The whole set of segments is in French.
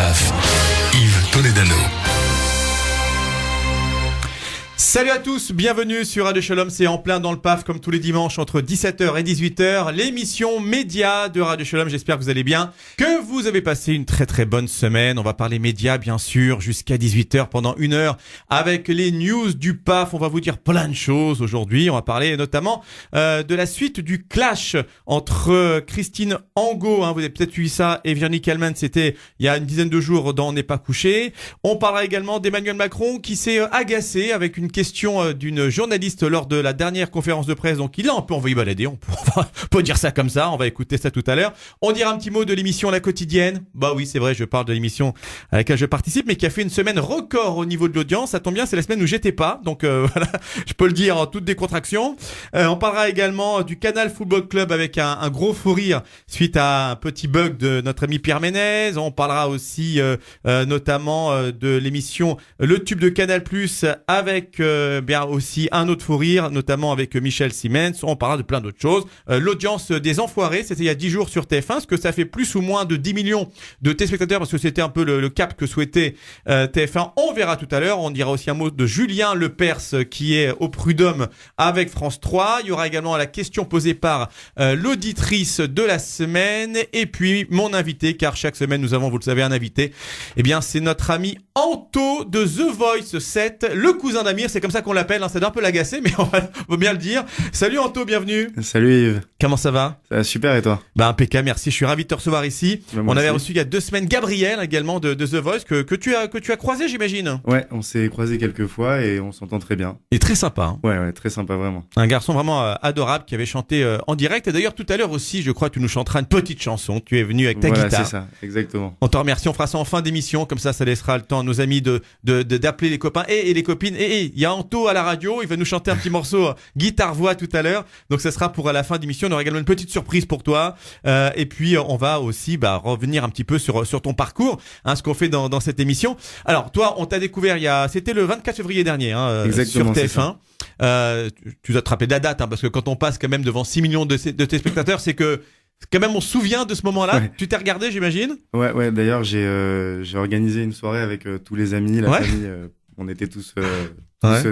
PAF, Yves Toledano. Salut à tous, bienvenue sur Radio Shalom, c'est en plein dans le PAF comme tous les dimanches entre 17h et 18h, l'émission média de Radio Shalom, j'espère que vous allez bien, que vous avez passé une très très bonne semaine, on va parler médias bien sûr jusqu'à 18h pendant 1 heure avec les news du PAF, on va vous dire plein de choses aujourd'hui, on va parler notamment de la suite du clash entre Christine Angot, vous avez peut-être suivi ça, et Véronique Allman, c'était il y a une dizaine de jours dans On n'est pas couché, on parlera également d'Emmanuel Macron qui s'est agacé avec une question d'une journaliste lors de la dernière conférence de presse, donc il a un peu envoyé balader, on peut dire ça comme ça, on va écouter ça tout à l'heure. On dira un petit mot de l'émission La Quotidienne, bah oui c'est vrai, je parle de l'émission à laquelle je participe, mais qui a fait une semaine record au niveau de l'audience, ça tombe bien, c'est la semaine où j'étais pas, donc voilà, je peux le dire en toute décontraction. On parlera également du Canal Football Club avec un gros fou rire suite à un petit bug de notre ami Pierre Ménez, on parlera aussi notamment de l'émission Le Tube de Canal Plus avec bien aussi un autre fou rire, notamment avec Michel Siemens. On parlera de plein d'autres choses. L'audience des Enfoirés, c'était il y a 10 jours sur TF1. Est-ce que ça fait plus ou moins de 10 millions de téléspectateurs? Parce que c'était un peu le cap que souhaitait TF1. On verra tout à l'heure. On dira aussi un mot de Julien Lepers qui est au Prud'homme avec France 3. Il y aura également la question posée par l'auditrice de la semaine. Et puis mon invité, car chaque semaine nous avons, vous le savez, un invité. Eh bien, c'est notre ami Anto de The Voice 7, le cousin d'Amir. C'est comme ça qu'on l'appelle, ça doit un peu l'agacer, mais on va bien le dire. Salut Anto, bienvenue. Salut Yves. Comment ça va? Ça va super, et toi? Impeccable, merci. Je suis ravi de te recevoir ici. On avait aussi reçu il y a 2 semaines Gabriel également de The Voice que tu as croisé, j'imagine. Ouais, on s'est croisé quelques fois et on s'entend très bien. Et très sympa. Ouais, très sympa vraiment. Un garçon vraiment adorable qui avait chanté en direct. Et d'ailleurs tout à l'heure aussi, je crois, tu nous chanteras une petite chanson. Tu es venu avec ta guitare. Voilà, c'est ça, exactement. On te remercie. On fera ça en fin d'émission, comme ça laissera le temps à nos amis d'appeler les copains et les copines. Et il y a Anto à la radio, il va nous chanter un petit morceau guitare-voix tout à l'heure. Donc ça sera pour la fin d'émission. On aura également une petite surprise pour toi. Et puis on va aussi revenir un petit peu sur ton parcours, ce qu'on fait dans cette émission. Alors toi, on t'a découvert c'était le 24 février dernier sur TF1. Tu dois te rappeler de la date, parce que quand on passe quand même devant 6 millions de téléspectateurs, c'est que quand même on se souvient de ce moment-là. Ouais. Tu t'es regardé, j'imagine? Ouais. D'ailleurs, j'ai organisé une soirée avec tous les amis, la famille. On était tous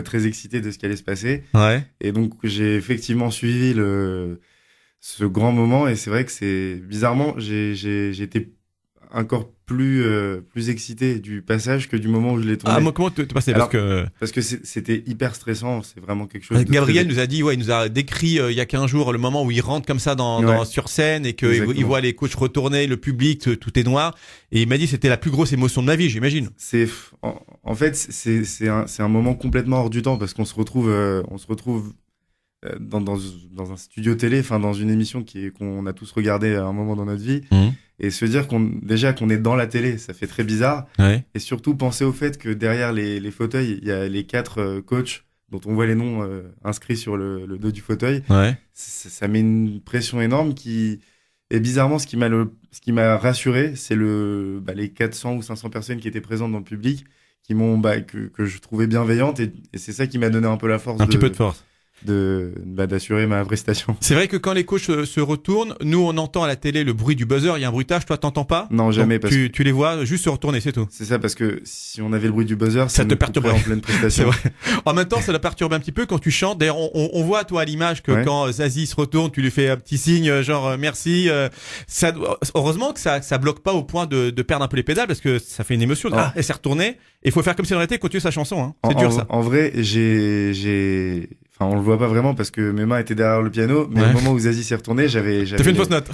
très excités de ce qui allait se passer. Ouais. Et donc j'ai effectivement suivi ce grand moment, et c'est vrai que c'est bizarrement j'ai été encore plus excité du passage que du moment où je l'ai tourné. Mais comment t'es passé? Parce que c'était hyper stressant, c'est vraiment quelque chose de Gabriel nous a dit, il nous a décrit il y a 15 jours le moment où il rentre comme ça sur scène et qu'il voit les coachs retourner, le public, tout est noir, et il m'a dit c'était la plus grosse émotion de ma vie, j'imagine. En fait c'est un moment complètement hors du temps, parce qu'on se retrouve dans un studio télé, dans une émission qu'on a tous regardé à un moment dans notre vie. Et se dire qu'on est dans la télé, ça fait très bizarre. Ouais. Et surtout penser au fait que derrière les fauteuils, il y a les 4 coachs dont on voit les noms inscrits sur le dos du fauteuil. Ouais. Ça met une pression énorme et bizarrement, ce qui m'a rassuré, c'est les 400 ou 500 personnes qui étaient présentes dans le public, qui m'ont que je trouvais bienveillantes, et c'est ça qui m'a donné un peu la force. Un petit peu de force. D'assurer ma prestation. C'est vrai que quand les coachs se retournent, nous on entend à la télé le bruit du buzzer, il y a un bruitage, toi t'entends pas? Non, jamais. Donc, tu les vois juste se retourner, c'est tout. C'est ça, parce que si on avait le bruit du buzzer, ça te perturberait en pleine prestation. C'est vrai. En même temps, ça la perturbe un petit peu quand tu chantes. D'ailleurs, on voit toi à l'image que quand Zazie se retourne, tu lui fais un petit signe genre merci. Heureusement que ça bloque pas au point de perdre un peu les pédales, parce que ça fait une émotion. Elle s'est retournée. Il faut faire comme si on était continuer sa chanson. C'est dur ça. En vrai, on le voit pas vraiment parce que mes mains étaient derrière le piano, mais au moment où Zazie s'est retournée, t'as fait une fausse note.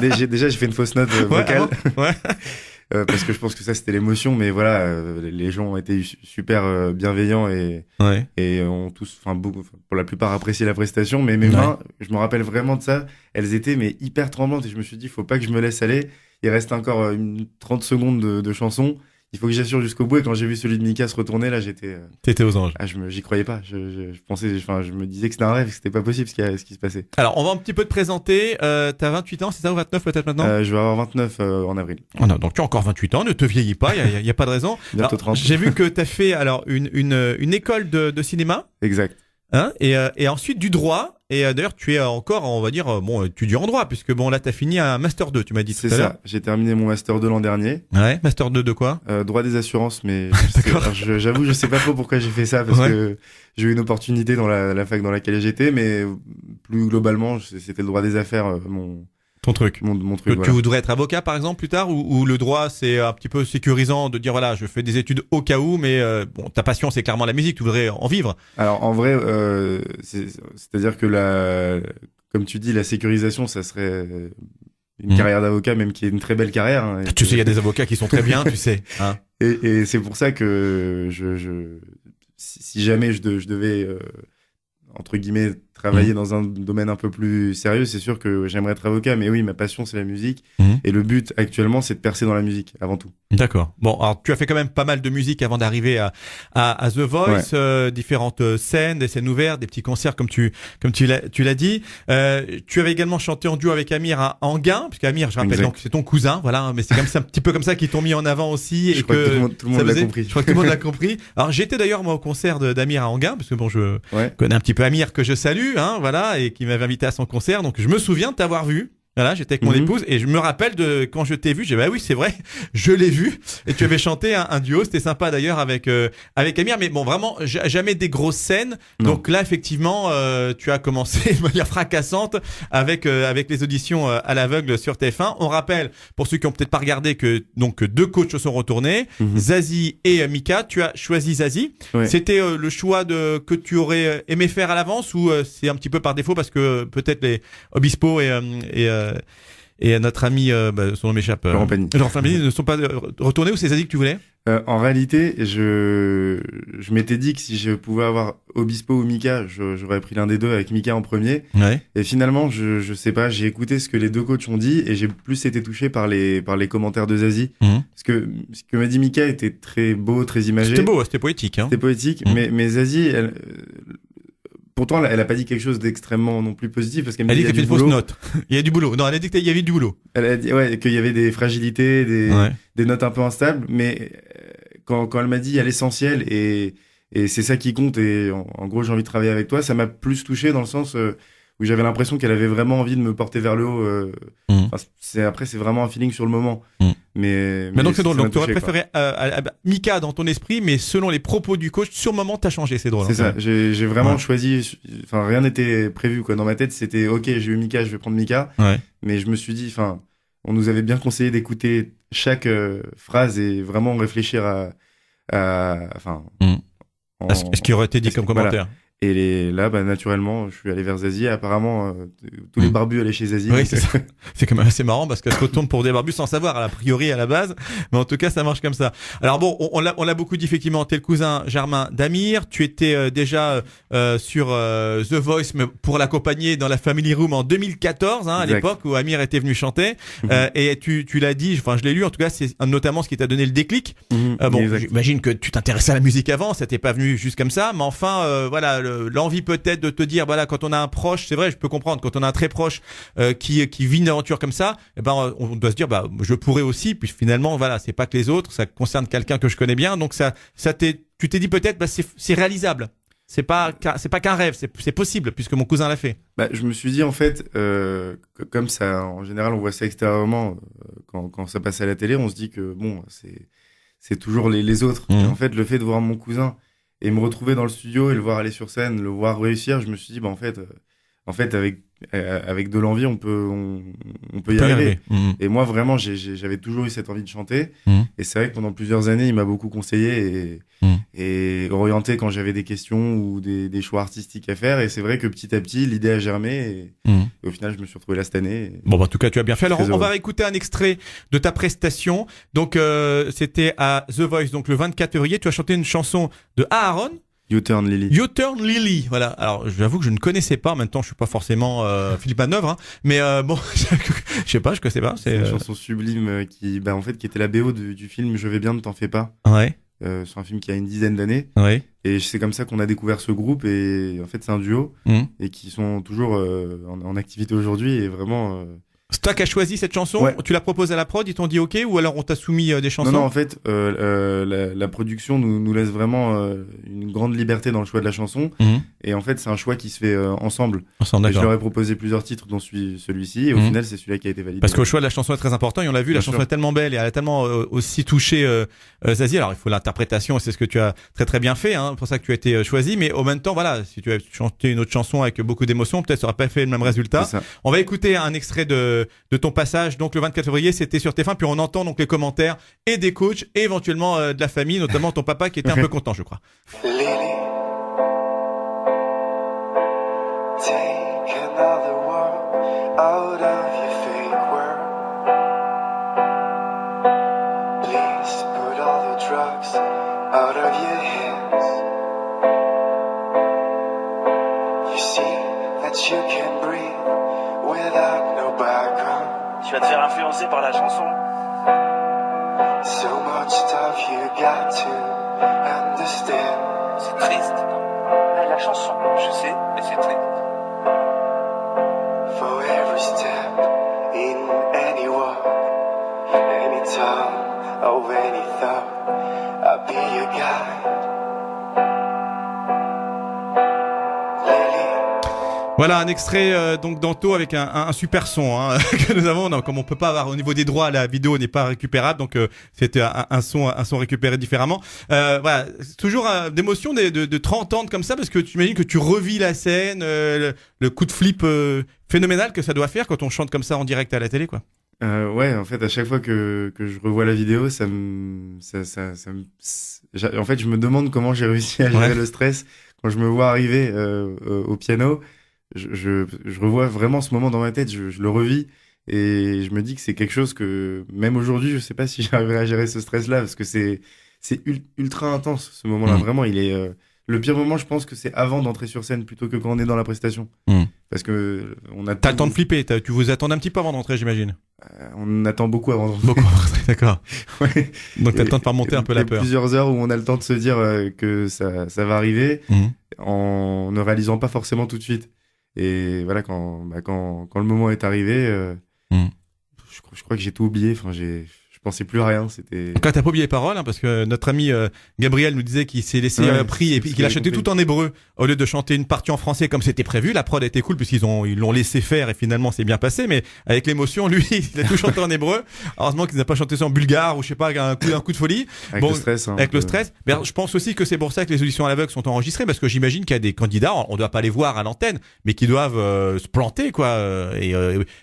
Déjà, j'ai fait une fausse note vocale. Parce que je pense que ça, c'était l'émotion, mais voilà, les gens ont été super bienveillants et ont tous, pour la plupart, apprécié la prestation, mais mes mains, je me rappelle vraiment de ça, elles étaient hyper tremblantes, et je me suis dit, faut pas que je me laisse aller. Il reste encore 30 secondes de chanson. Il faut que j'assure jusqu'au bout, et quand j'ai vu celui de Mika se retourner, là, j'étais... T'étais aux anges. J'y croyais pas. Je pensais, je me disais que c'était un rêve, que c'était pas possible ce qui se passait. Alors, on va un petit peu te présenter. T'as 28 ans, c'est ça, ou 29 peut-être maintenant? Je vais avoir 29 en avril. Donc tu as encore 28 ans, ne te vieillis pas, il y a pas de raison. Bientôt 30. J'ai vu que t'as fait une école de cinéma. Exact. Hein, et ensuite du droit. Et d'ailleurs, tu es encore, on va dire, étudiant en droit, puisque là, t'as fini un Master 2, tu m'as dit tout à l'heure. C'est ça, j'ai terminé mon Master 2 l'an dernier. Ouais, Master 2 de quoi? Droit des assurances, mais D'accord. j'avoue, je sais pas trop pourquoi j'ai fait ça, parce que j'ai eu une opportunité dans la fac dans laquelle j'étais, mais plus globalement, c'était le droit des affaires, ton truc. Mon truc, Tu voudrais être avocat, par exemple, plus tard, ou le droit, c'est un petit peu sécurisant de dire, voilà, je fais des études au cas où, mais ta passion, c'est clairement la musique, tu voudrais en vivre. Alors, en vrai, c'est-à-dire que comme tu dis, la sécurisation, ça serait une carrière d'avocat, même qui est une très belle carrière. Hein, tu sais, il y a des avocats qui sont très bien, tu sais. Hein. Et c'est pour ça que si jamais je devais, entre guillemets, travailler dans un domaine un peu plus sérieux, c'est sûr que j'aimerais être avocat, mais oui, ma passion, c'est la musique. Et le but, actuellement, c'est de percer dans la musique, avant tout. D'accord. Bon, alors, tu as fait quand même pas mal de musique avant d'arriver à The Voice, différentes scènes, des scènes ouvertes, des petits concerts, comme tu l'as dit. Tu avais également chanté en duo avec Amir à Anguin, puisque Amir, je rappelle, donc, c'est ton cousin, voilà, mais c'est comme ça, un petit peu comme ça qu'ils t'ont mis en avant aussi. Je crois que tout le monde l'a compris. Je crois que tout le monde l'a compris. Alors, j'étais d'ailleurs, moi, au concert d'Amir à Anguin, parce que bon, je connais un petit peu Amir, que je salue, hein, voilà, et qui m'avait invité à son concert, donc je me souviens de t'avoir vu. Voilà, j'étais avec mon épouse et je me rappelle de quand je t'ai vu, j'ai dit bah oui, c'est vrai, je l'ai vu et tu avais chanté un duo, c'était sympa d'ailleurs avec Amir, mais bon vraiment jamais des grosses scènes. Non. Donc là effectivement, tu as commencé de manière fracassante avec les auditions à l'aveugle sur TF1. On rappelle pour ceux qui ont peut-être pas regardé que donc deux coachs se sont retournés, Zazie et Mika, tu as choisi Zazie. Ouais. C'était le choix que tu aurais aimé faire à l'avance ou c'est un petit peu par défaut parce que peut-être les Obispo et notre ami, son nom m'échappe, Laurent Pagny ne sont pas retournés ou c'est Zazie que tu voulais? En réalité, je m'étais dit que si je pouvais avoir Obispo ou Mika, j'aurais pris l'un des deux avec Mika en premier. Ouais. Et finalement, je sais pas, j'ai écouté ce que les deux coachs ont dit et j'ai plus été touché par les commentaires de Zazie. Parce que ce que m'a dit Mika était très beau, très imagé. C'était beau, c'était poétique. Hein. C'était poétique, mais Zazie, pourtant, elle a pas dit quelque chose d'extrêmement non plus positif parce qu'elle m'a dit qu'il y avait une fausse note. Il y a du boulot. Non, elle a dit qu'il y avait du boulot. Elle a dit qu'il y avait des fragilités, des notes un peu instables, mais quand elle m'a dit il y a l'essentiel et c'est ça qui compte et en gros j'ai envie de travailler avec toi, ça m'a plus touché dans le sens où j'avais l'impression qu'elle avait vraiment envie de me porter vers le haut. Après c'est vraiment un feeling sur le moment. Mais donc c'est drôle. Donc tu aurais préféré Mika dans ton esprit, mais selon les propos du coach, sur le moment t'as changé. C'est drôle. C'est ça. J'ai vraiment choisi. Enfin rien n'était prévu quoi. Dans ma tête c'était ok, j'ai eu Mika, je vais prendre Mika. Ouais. Mais je me suis dit, enfin, on nous avait bien conseillé d'écouter chaque phrase et vraiment réfléchir à ce qui aurait été dit comme commentaire. Voilà. Et là, naturellement, je suis allé vers Zazie. Apparemment, tous les barbus allaient chez Zazie. Oui, c'est ça. C'est quand même assez marrant parce qu'elle se retourne pour des barbus sans savoir, a priori, à la base. Mais en tout cas, ça marche comme ça. Alors bon, on l'a beaucoup dit, effectivement. T'es le cousin germain d'Amir. Tu étais déjà sur The Voice, mais pour l'accompagner dans la Family Room en 2014, à l'époque où Amir était venu chanter. Et tu l'as dit, enfin, je l'ai lu. En tout cas, c'est notamment ce qui t'a donné le déclic. J'imagine que tu t'intéressais à la musique avant. Ça t'est pas venu juste comme ça. Mais enfin, voilà, l'envie peut-être de te dire, voilà, quand on a un proche, c'est vrai, je peux comprendre, quand on a un très proche qui vit une aventure comme ça, on doit se dire, je pourrais aussi, puis finalement, voilà, c'est pas que les autres, ça concerne quelqu'un que je connais bien, donc tu t'es dit peut-être, c'est réalisable. C'est pas qu'un rêve, c'est possible puisque mon cousin l'a fait. Je me suis dit en fait, comme ça, en général, on voit ça extérieurement quand ça passe à la télé, on se dit que bon, c'est toujours les autres. Et en fait, le fait de voir mon cousin et me retrouver dans le studio et le voir aller sur scène, le voir réussir, je me suis dit en fait avec de l'envie on peut y arriver. Et moi vraiment j'avais toujours eu cette envie de chanter et c'est vrai que pendant plusieurs années il m'a beaucoup conseillé et orienté quand j'avais des questions ou des choix artistiques à faire, et c'est vrai que petit à petit l'idée a germé et au final je me suis retrouvé là cette année. Bon en tout cas tu as bien fait. Alors on va écouter un extrait de ta prestation. Donc c'était à The Voice, donc le 24 février, tu as chanté une chanson de Aaron, You Turn Lily. You Turn Lily, voilà. Alors, j'avoue que je ne connaissais pas. Maintenant, je suis pas forcément Philippe Manœuvre, mais bon, je sais pas, je connaissais pas. C'est une chanson sublime qui était la BO du film Je vais bien, ne t'en fais pas. Ouais. C'est un film qui a une dizaine d'années. Ouais. Et c'est comme ça qu'on a découvert ce groupe, et en fait c'est un duo et qui sont toujours en activité aujourd'hui, et vraiment C'est toi qui as choisi cette chanson, ouais. Tu l'as proposé à la prod, ils t'ont dit ok, ou alors on t'a soumis des chansons? Non, en fait, la production nous laisse vraiment une grande liberté dans le choix de la chanson. Et en fait, c'est un choix qui se fait ensemble. Et je leur ai proposé plusieurs titres, dont celui-ci, et au final, c'est celui-là qui a été validé. Parce que le choix de la chanson est très important, et on l'a vu, la chanson est tellement belle, et elle a tellement aussi touché Zazie. Alors, il faut l'interprétation, et c'est ce que tu as très très bien fait, hein, pour ça que tu as été choisi, mais en même temps, voilà, si tu avais chanté une autre chanson avec beaucoup d'émotion, peut-être ça aurait pas fait le même résultat. On va écouter un extrait de ton passage, donc le 24 février, c'était sur TF1, puis on entend donc les commentaires et des coachs, et éventuellement de la famille, notamment ton papa qui était un peu content, je crois. Lily, take another walk out of your fake world. Please put all the drugs out of your hands. You see that you can breathe without no background. Tu vas te faire influencer par la chanson. So much stuff you got to understand. C'est triste, non? La chanson, je sais, mais c'est triste. For every step in any walk, any time of any thought, I'll be your guide. Voilà un extrait donc d'Anto avec un super son hein, que nous avons. Non, comme on peut pas avoir au niveau des droits, la vidéo n'est pas récupérable, donc c'était un son récupéré différemment. Voilà, toujours d'émotion de 30 ans comme ça, parce que tu imagines que tu revis la scène, le coup de flip phénoménal que ça doit faire quand on chante comme ça en direct à la télé, quoi. Ouais, en fait, à chaque fois que je revois la vidéo, en fait, je me demande comment j'ai réussi à gérer le stress quand je me vois arriver au piano. Je revois vraiment ce moment dans ma tête, je le revis et je me dis que c'est quelque chose que même aujourd'hui, je sais pas si j'arriverai à gérer ce stress-là, parce que c'est ultra intense ce moment-là. Vraiment, il est le pire moment, je pense que c'est avant d'entrer sur scène plutôt que quand on est dans la prestation. Parce que on a t'as le temps de flipper, tu vous attendez un petit peu avant d'entrer, j'imagine. On attend beaucoup avant d'entrer. Beaucoup, d'accord. Ouais. Donc t'as le temps de faire monter un peu la peur. Plusieurs heures où on a le temps de se dire que ça va arriver, en ne réalisant pas forcément tout de suite. Et voilà, quand le moment est arrivé, je crois que j'ai tout oublié. Enfin, je pensais plus à rien. C'était. Donc là, t'as pas oublié les paroles, hein, parce que notre ami Gabriel nous disait qu'il s'est laissé pris et puis qu'il a chanté tout en hébreu au lieu de chanter une partie en français comme c'était prévu. La prod était cool puisqu'ils l'ont laissé faire et finalement c'est bien passé. Mais avec l'émotion, lui, il a tout chanté en hébreu. Heureusement qu'il n'a pas chanté ça en bulgare ou je sais pas, un coup de folie. Avec le stress. Avec le stress. Mais je pense aussi que c'est pour ça que les auditions à l'aveugle sont enregistrées, parce que j'imagine qu'il y a des candidats, on doit pas les voir à l'antenne, mais qui doivent se planter, quoi, et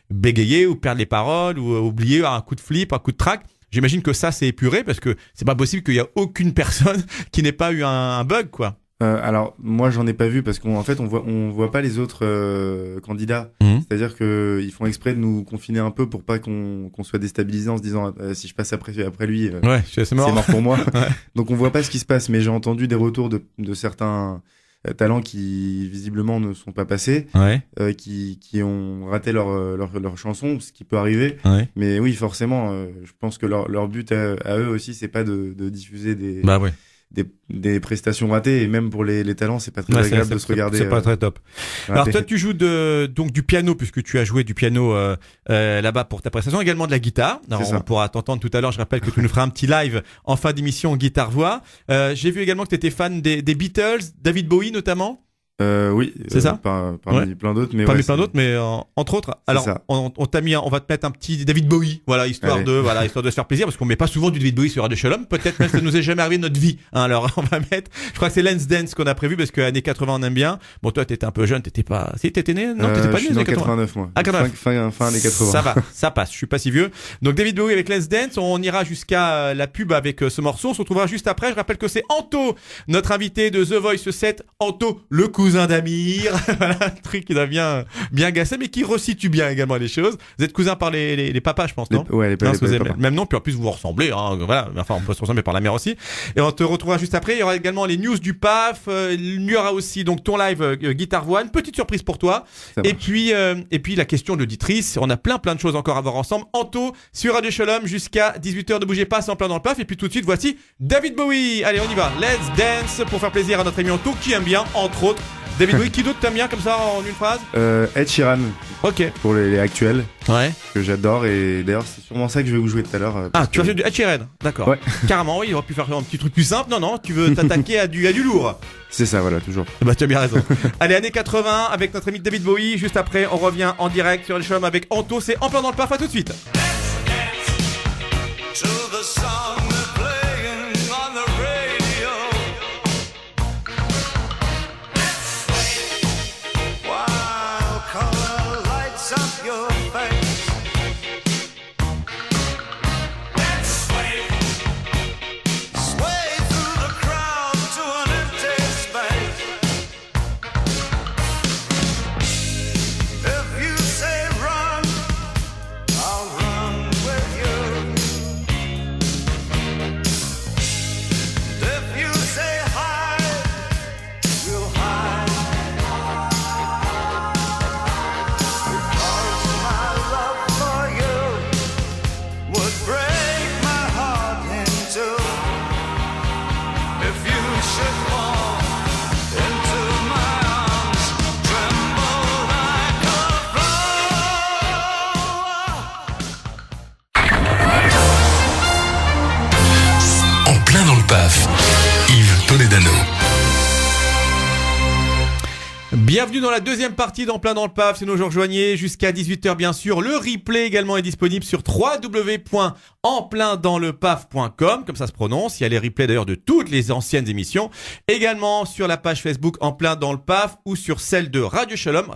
bégayer ou perdre les paroles ou oublier un coup de flip, un coup de track. J'imagine que ça c'est épuré, parce que c'est pas possible qu'il y a aucune personne qui n'ait pas eu un bug, quoi. Alors moi j'en ai pas vu, parce qu'en fait on voit pas les autres candidats. C'est-à-dire que ils font exprès de nous confiner un peu pour pas qu'on soit déstabilisé en se disant si je passe après lui, c'est mort pour moi. Donc on voit pas ce qui se passe, mais j'ai entendu des retours de certains talents qui visiblement ne sont pas passés, qui ont raté leur chanson, ce qui peut arriver. Mais oui, forcément, je pense que leur but à eux aussi, c'est pas de diffuser des prestations ratées, et même pour les talents, c'est pas très agréable de se regarder. C'est pas très top. Alors toi, tu joues donc du piano, puisque tu as joué du piano là-bas pour ta prestation, également de la guitare. Alors, on pourra t'entendre tout à l'heure. Je rappelle que tu nous feras un petit live en fin d'émission guitare-voix. J'ai vu également que tu étais fan des Beatles, David Bowie notamment. Oui, c'est ça. Parmi plein d'autres, mais plein d'autres, mais entre autres. Alors, on t'a mis, on va te mettre un petit David Bowie, voilà, histoire de se faire plaisir, parce qu'on met pas souvent du David Bowie sur Radio Shalom. Peut-être même que ça nous est jamais arrivé de notre vie. Hein, alors, on va mettre. Je crois que c'est Let's Dance qu'on a prévu, parce que années 80 on aime bien. Bon, toi, t'étais un peu jeune, t'étais pas. Si t'étais né, non, t'étais pas né. Je suis né en 89, moi. Ah, 89. Fin années 80. Ça va, ça passe. Je suis pas si vieux. Donc David Bowie avec Let's Dance. On ira jusqu'à la pub avec ce morceau. On se retrouvera juste après. Je rappelle que c'est Anto, notre invité de The Voice 7. Anto, le cousin d'Amir. Voilà, un truc qui doit bien gasser, mais qui resitue bien également les choses. Vous êtes cousins par les papas, je pense, non? Les papas. Même nom, puis en plus vous vous ressemblez, hein, voilà. Enfin, on peut se ressembler par la mère aussi. Et on te retrouvera juste après. Il y aura également les news du PAF. Il y aura aussi donc ton live guitare-voix. Une petite surprise pour toi. Et puis la question de l'auditrice. On a plein de choses encore à voir ensemble. Anto sur Radio Shalom jusqu'à 18h. Ne bougez pas, c'est en plein dans le PAF. Et puis tout de suite, voici David Bowie. Allez, on y va. Let's dance pour faire plaisir à notre ami Anto qui aime bien, entre autres, David Bowie, qui d'autre t'aimes bien comme ça en une phrase? Ed Sheeran, Ok. pour les actuels, Ouais. que j'adore. Et d'ailleurs, c'est sûrement ça que je vais vous jouer tout à l'heure. Ah, tu vas faire du Ed Sheeran, d'accord. Ouais. Carrément, oui, il aurait pu faire un petit truc plus simple. Non, tu veux t'attaquer à du lourd. C'est ça, voilà, toujours. Bah, tu as bien raison. Allez, années 80 avec notre ami David Bowie. Juste après, on revient en direct sur les chums avec Anto. C'est En plein dans le paf, à tout de suite. To the song they're playing on the radio. While color lights up your face. Sway through the crowd to an empty space. If you say run, I'll run with you. If you say hide, we'll hide. Because my love for you would break my heart in two. If you should fall into my arms, tremble like a flower. En plein dans le paf. Yves Toledano. Bienvenue dans la deuxième partie d'En plein dans le paf. Si nous rejoignez jusqu'à 18h, bien sûr. Le replay également est disponible sur www.enpleindantlepaf.com, comme ça se prononce. Il y a les replays d'ailleurs de toutes les anciennes émissions. Également sur la page Facebook En plein dans le paf ou sur celle de Radio Shalom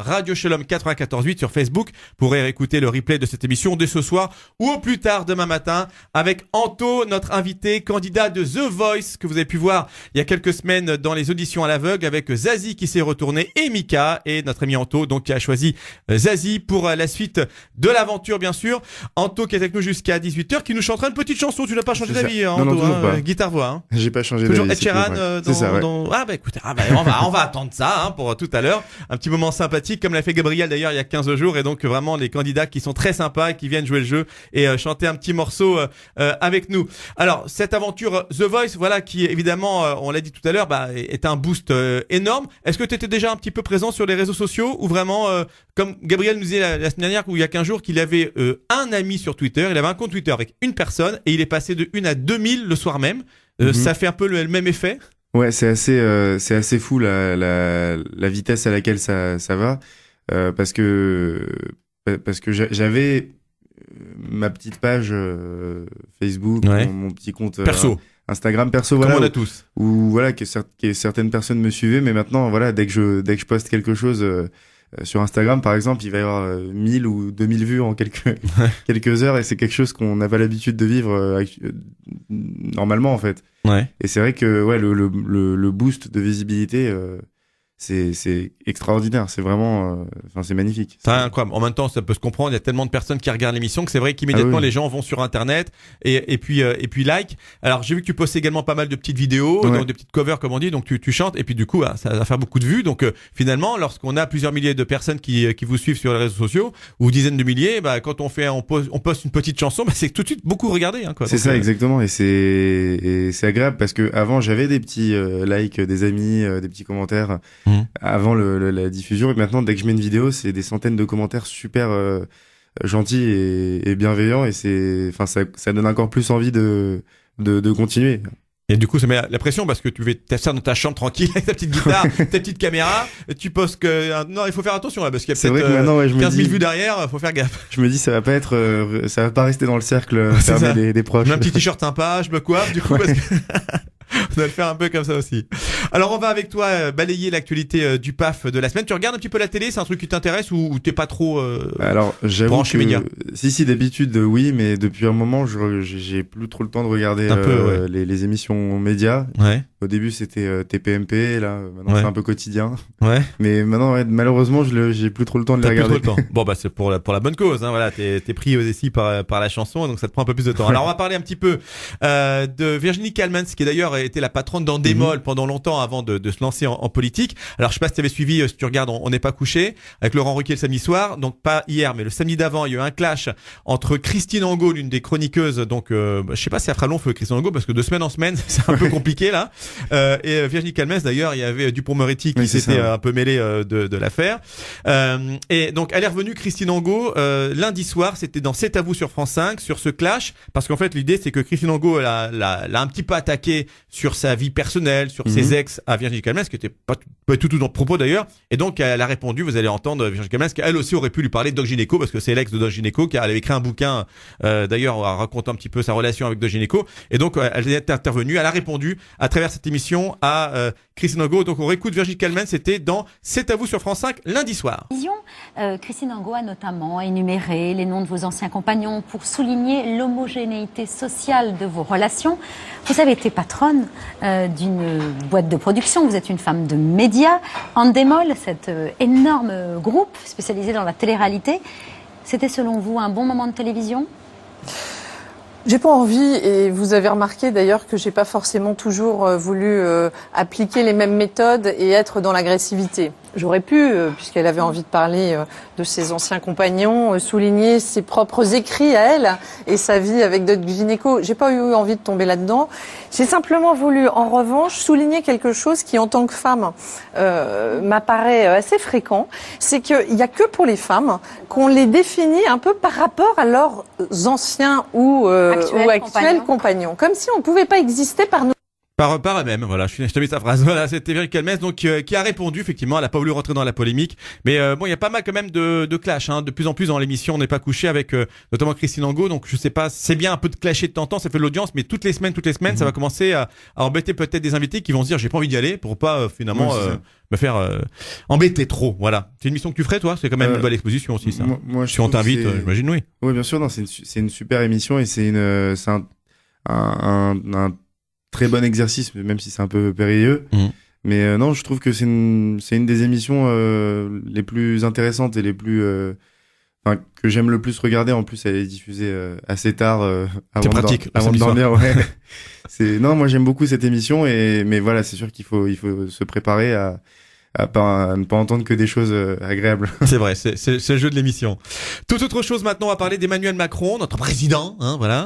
94.8 sur Facebook. Vous pourrez réécouter le replay de cette émission dès ce soir ou au plus tard demain matin avec Anto, notre invité, candidat de The Voice, que vous avez pu voir il y a quelques semaines dans les auditions à l'aveugle, avec Zazie qui s'est retourné et Mika, et notre ami Anto donc qui a choisi Zazie pour la suite de l'aventure, bien sûr. Anto qui est avec nous jusqu'à 18h, qui nous chantera une petite chanson. Tu n'as pas changé C'est d'avis, ça. Anto, Non, toujours pas. guitare-voix, hein. J'ai pas changé Toujours d'avis. Ed Sheeran C'est ça, ouais. Ah bah écoutez, on va attendre ça pour tout à l'heure. Un petit moment sympathique comme l'a fait Gabriel d'ailleurs il y a 15 jours, et donc vraiment les candidats qui sont très sympas, qui viennent jouer le jeu et chanter un petit morceau avec nous. Alors cette aventure The Voice, voilà, qui évidemment, on l'a dit tout à l'heure, est un boost énorme. Est-ce que tu étais déjà un petit peu présent sur les réseaux sociaux, ou vraiment comme Gabriel nous disait la semaine dernière, ou il y a 15 jours, qu'il avait un ami sur Twitter, il avait un compte Twitter avec une personne et il est passé de 1 à 2000 le soir même. Ça fait un peu le même effet. Ouais, c'est assez fou la vitesse à laquelle ça va, parce que j'avais ma petite page Facebook, Ouais. mon petit compte Perso. Instagram perso, Comme voilà, on a tous. où voilà que certaines personnes me suivaient, mais maintenant voilà, dès que je poste quelque chose sur Instagram par exemple, il va y avoir 1000 ou 2000 vues en quelques heures, et c'est quelque chose qu'on n'a pas l'habitude de vivre normalement en fait. Ouais. Et c'est vrai que ouais, le boost de visibilité, c'est extraordinaire, c'est vraiment c'est magnifique. C'est incroyable. En même temps, ça peut se comprendre, il y a tellement de personnes qui regardent l'émission que c'est vrai qu'immédiatement les gens vont sur internet et puis like. Alors j'ai vu que tu postais également pas mal de petites vidéos, Ouais. donc des petites covers comme on dit, donc tu chantes, et puis du coup ça va faire beaucoup de vues. Donc finalement, lorsqu'on a plusieurs milliers de personnes qui vous suivent sur les réseaux sociaux, ou dizaines de milliers, quand on poste une petite chanson, c'est tout de suite beaucoup regardé, hein, quoi. C'est Donc, ça, exactement, et c'est agréable, parce que avant j'avais des petits likes des amis, des petits commentaires avant la diffusion, et maintenant dès que je mets une vidéo, c'est des centaines de commentaires super gentils et bienveillants, et ça donne encore plus envie de continuer. Et du coup, ça met la pression, parce que tu fais ça dans ta chambre tranquille avec ta petite guitare, ta petite caméra. Tu postes non, il faut faire attention là, parce qu'il y a C'est vrai que maintenant, peut-être 15 000 dis- vues derrière, faut faire gaffe. Je me dis, ça va pas rester dans le cercle C'est ça. fermé des proches. Je mets un petit t-shirt sympa, je me coiffe, du coup, parce que on va le faire un peu comme ça aussi. Alors, on va avec toi balayer l'actualité du PAF de la semaine. Tu regardes un petit peu la télé, c'est un truc qui t'intéresse, ou t'es pas trop Alors, j'avoue branché média? si d'habitude oui, mais depuis un moment j'ai plus trop le temps de regarder Un peu, ouais. les émissions médias. Ouais, Au début c'était TPMP, là maintenant Ouais. c'est un peu quotidien. ouais. Mais maintenant malheureusement j'ai plus trop le temps de les T'as plus regarder. trop le temps. Bon, c'est pour la bonne cause, hein. Voilà, t'es pris aussi par la chanson, donc ça te prend un peu plus de temps. Alors, on va parler un petit peu de Virginie Kalmans, qui d'ailleurs était la patronne d'Endemol pendant longtemps temps avant de se lancer en politique. Alors je sais pas si tu avais suivi, si tu regardes On n'est pas couché avec Laurent Ruquier le samedi soir, donc pas hier mais le samedi d'avant, il y a eu un clash entre Christine Angot, l'une des chroniqueuses, donc je sais pas si ça fera long feu Christine Angot parce que de semaine en semaine c'est un peu compliqué là, et Virginie Calmès d'ailleurs, il y avait Dupond-Moretti qui s'était un peu mêlé de l'affaire, et donc elle est revenue Christine Angot lundi soir, c'était dans C'est à vous sur France 5 sur ce clash, parce qu'en fait l'idée c'est que Christine Angot l'a un petit peu attaqué sur sa vie personnelle, sur ses ex à Virginie Calmès, qui était pas tout dans le propos d'ailleurs, et donc elle a répondu, vous allez entendre Virginie Calmès, qu'elle aussi aurait pu lui parler de Doc Gynéco, parce que c'est l'ex de Doc Gynéco, car elle avait écrit un bouquin d'ailleurs racontant un petit peu sa relation avec Doc Gynéco, et donc elle est intervenue, elle a répondu à travers cette émission à Christine Angot. Donc on réécoute Virginie Calmès, c'était dans C'est à vous sur France 5 lundi soir. Christine Angot a notamment énuméré les noms de vos anciens compagnons pour souligner l'homogénéité sociale de vos relations. Vous avez été patronne d'une boîte de production, vous êtes une femme de médias. Endemol, cet énorme groupe spécialisé dans la télé-réalité, c'était selon vous un bon moment de télévision ? J'ai pas envie, et vous avez remarqué d'ailleurs que j'ai pas forcément toujours voulu appliquer les mêmes méthodes et être dans l'agressivité. J'aurais pu, puisqu'elle avait envie de parler de ses anciens compagnons, souligner ses propres écrits à elle et sa vie avec Doc Gynéco. J'ai pas eu envie de tomber là-dedans. J'ai simplement voulu, en revanche, souligner quelque chose qui, en tant que femme, m'apparaît assez fréquent. C'est qu'il y a que pour les femmes qu'on les définit un peu par rapport à leurs anciens ou actuels compagnons. Comme si on ne pouvait pas exister par nous. Par elle-même, voilà, je te mets sa phrase. Voilà, c'était Virginie Calmès, donc qui a répondu, effectivement, elle a pas voulu rentrer dans la polémique, mais bon, il y a pas mal quand même de clash, hein, de plus en plus dans l'émission. On n'est pas couché avec notamment Christine Angot, donc je sais pas, c'est bien un peu de clasher de temps en temps, ça fait de l'audience, mais toutes les semaines, ça va commencer à embêter peut-être des invités qui vont se dire j'ai pas envie d'y aller pour pas finalement me faire embêter trop. Voilà, c'est une mission que tu ferais toi, c'est quand même une belle exposition aussi ça. Moi, si on t'invite, j'imagine oui. Oui, bien sûr, non, c'est une super émission et c'est un très bon exercice, même si c'est un peu périlleux. Mais non, je trouve que c'est une des émissions les plus intéressantes et les plus que j'aime le plus regarder. En plus, elle est diffusée assez tard avant de dormir. Ouais. Non, moi j'aime beaucoup cette émission mais voilà, c'est sûr qu'il faut se préparer à ne pas entendre que des choses agréables. C'est vrai, c'est le jeu de l'émission. Toute autre chose maintenant, on va parler d'Emmanuel Macron, notre président, hein, voilà,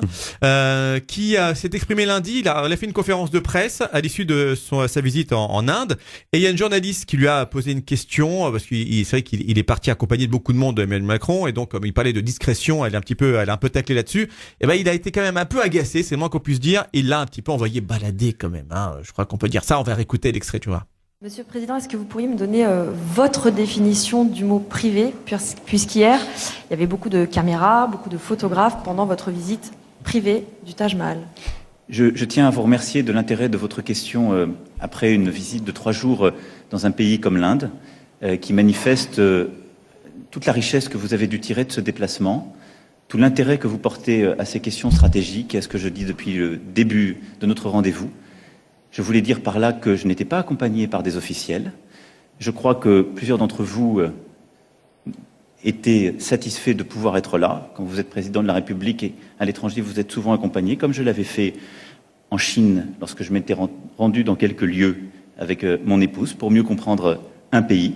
qui s'est exprimé lundi. Il a fait une conférence de presse à l'issue de sa visite en Inde, et il y a une journaliste qui lui a posé une question parce qu'il c'est vrai qu'il est parti accompagné de beaucoup de monde, Emmanuel Macron, et donc comme il parlait de discrétion, elle a un peu taclé là-dessus. Et ben il a été quand même un peu agacé, c'est le moins qu'on puisse dire. Il l'a un petit peu envoyé balader quand même. Hein. Je crois qu'on peut dire ça. On va réécouter l'extrait, tu vois. Monsieur le Président, est-ce que vous pourriez me donner votre définition du mot privé, puisqu'hier, il y avait beaucoup de caméras, beaucoup de photographes pendant votre visite privée du Taj Mahal. Je tiens à vous remercier de l'intérêt de votre question après une visite de 3 jours dans un pays comme l'Inde, qui manifeste toute la richesse que vous avez dû tirer de ce déplacement, tout l'intérêt que vous portez à ces questions stratégiques, et à ce que je dis depuis le début de notre rendez-vous. Je voulais dire par là que je n'étais pas accompagné par des officiels. Je crois que plusieurs d'entre vous étaient satisfaits de pouvoir être là. Quand vous êtes président de la République et à l'étranger, vous êtes souvent accompagné, comme je l'avais fait en Chine lorsque je m'étais rendu dans quelques lieux avec mon épouse pour mieux comprendre un pays.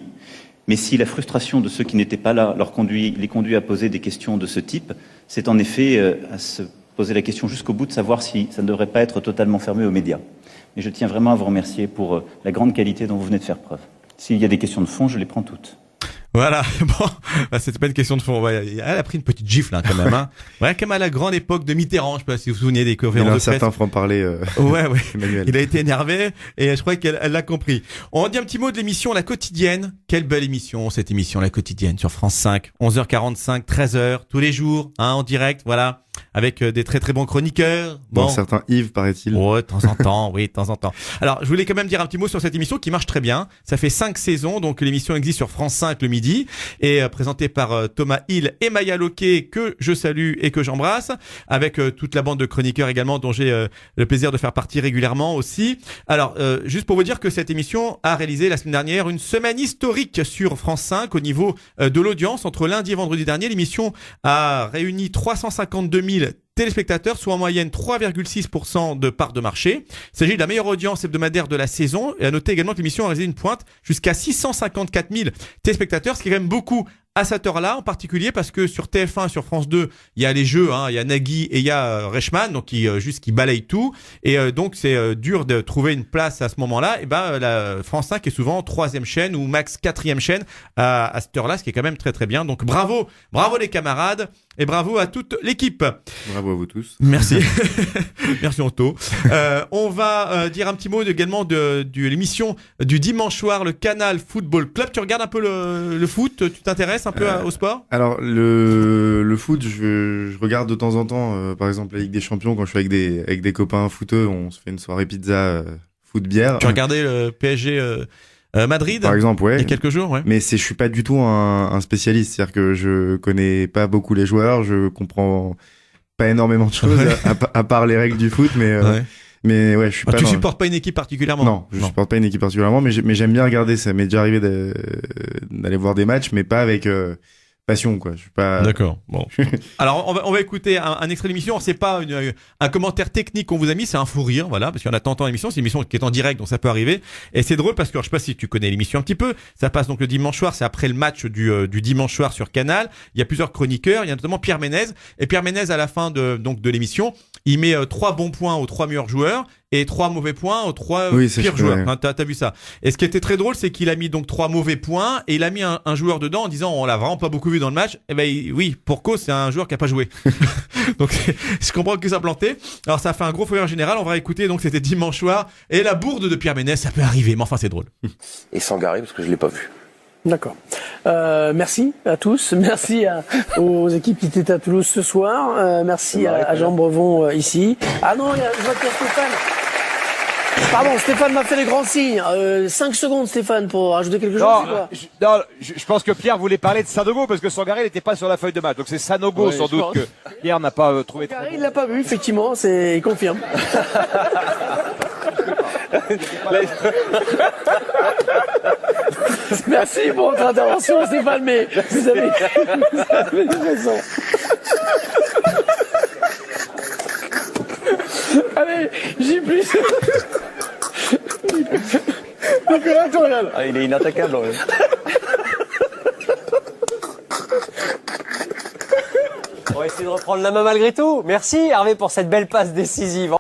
Mais si la frustration de ceux qui n'étaient pas là les conduit à poser des questions de ce type, c'est en effet à se poser la question jusqu'au bout de savoir si ça ne devrait pas être totalement fermé aux médias. Et je tiens vraiment à vous remercier pour la grande qualité dont vous venez de faire preuve. S'il y a des questions de fond, je les prends toutes. Voilà, bon, c'était pas une question de fond. Ouais, elle a pris une petite gifle hein, quand même. Hein. Ouais, comme à la grande époque de Mitterrand, je sais pas si vous vous souvenez des conférences de presse. Il a un certain franc-parler. Ouais. Emmanuel. Il a été énervé et je crois qu'elle l'a compris. On dit un petit mot de l'émission La Quotidienne. Quelle belle émission cette émission La Quotidienne sur France 5, 11h45, 13h tous les jours, hein, en direct. Voilà. Avec des très très bons chroniqueurs. Bon, certains Yves, paraît-il. Ouais, de temps en temps, oui, de temps en temps. Alors, je voulais quand même dire un petit mot sur cette émission qui marche très bien. Ça fait 5 saisons, donc l'émission existe sur France 5 le midi, et présentée par Thomas Hill et Maya Loquet, que je salue et que j'embrasse, avec toute la bande de chroniqueurs également, dont j'ai le plaisir de faire partie régulièrement aussi. Alors, juste pour vous dire que cette émission a réalisé la semaine dernière une semaine historique sur France 5 au niveau de l'audience. Entre lundi et vendredi dernier, l'émission a réuni 352 000 téléspectateurs, soit en moyenne 3,6% de part de marché. Il s'agit de la meilleure audience hebdomadaire de la saison. Et à noter également que l'émission a réalisé une pointe jusqu'à 654 000 téléspectateurs, ce qui est quand même beaucoup à cette heure-là, en particulier parce que sur TF1, sur France 2, il y a les jeux, il y a Nagui et il y a Reichmann, donc qui balaye tout. Et donc c'est dur de trouver une place à ce moment-là. Et la France 5 est souvent 3e chaîne ou max 4e chaîne à cette heure-là, ce qui est quand même très très bien. Donc bravo les camarades et bravo à toute l'équipe. Bravo à vous tous. Merci. Merci Anto. On va dire un petit mot également de l'émission du dimanche soir, le Canal Football Club. Tu regardes un peu le foot, tu t'intéresses un peu au sport? Alors le foot, je regarde de temps en temps, par exemple la Ligue des Champions, quand je suis avec des copains footeux, on se fait une soirée pizza, foot bière. Tu regardais le PSG Madrid par exemple, ouais. Il y a quelques jours, ouais. Mais je suis pas du tout un spécialiste, c'est-à-dire que je connais pas beaucoup les joueurs, je comprends pas énormément de choses à part les règles du foot, mais ouais, je suis pas. Tu supportes pas une équipe particulièrement? Non, je supporte pas une équipe particulièrement, mais j'aime bien regarder. Ça m'est déjà arrivé d'aller voir des matchs, mais pas avec passion, quoi. Je suis pas. D'accord. Bon. Alors on va écouter un extrait de l'émission. C'est pas un commentaire technique qu'on vous a mis, c'est un fou rire, voilà, parce qu'il y en a tant l'émission. C'est une émission qui est en direct, donc ça peut arriver. Et c'est drôle parce que je sais pas si tu connais l'émission un petit peu. Ça passe donc le dimanche soir. C'est après le match du dimanche soir sur Canal. Il y a plusieurs chroniqueurs. Il y a notamment Pierre Ménez. Et Pierre Ménez, à la fin de l'émission, il met 3 bons points aux 3 meilleurs joueurs et 3 mauvais points aux 3 pires joueurs. T'as vu ça? Et ce qui était très drôle, c'est qu'il a mis donc 3 mauvais points et il a mis un joueur dedans en disant on l'a vraiment pas beaucoup vu dans le match. Et oui, pour cause, c'est un joueur qui a pas joué. Donc je comprends que ça a planté. Alors ça a fait un gros fou rire général. On va écouter, donc c'était dimanche soir, et la bourde de Pierre Ménez, ça peut arriver, mais enfin c'est drôle. Et Sangaré, parce que je l'ai pas vu. D'accord. Merci à tous. Merci aux équipes qui étaient à Toulouse ce soir. Merci à Jean Brevon ici. Ah non, je vois qu'il y a Stéphane. Pardon, Stéphane m'a fait les grands signes. 5 secondes, Stéphane, pour rajouter quelque chose. Je pense que Pierre voulait parler de Sanogo parce que Sangaré n'était pas sur la feuille de match. Donc c'est Sanogo sans doute que Pierre n'a pas trouvé. Sangaré, il l'a pas vu, effectivement. Il confirme. Merci pour votre intervention, Stéphane, mais vous avez raison. Allez, j'ai plus. Nicolas Toriel. Ah, il est inattaquable, en fait. On va essayer de reprendre la main malgré tout. Merci Hervé pour cette belle passe décisive.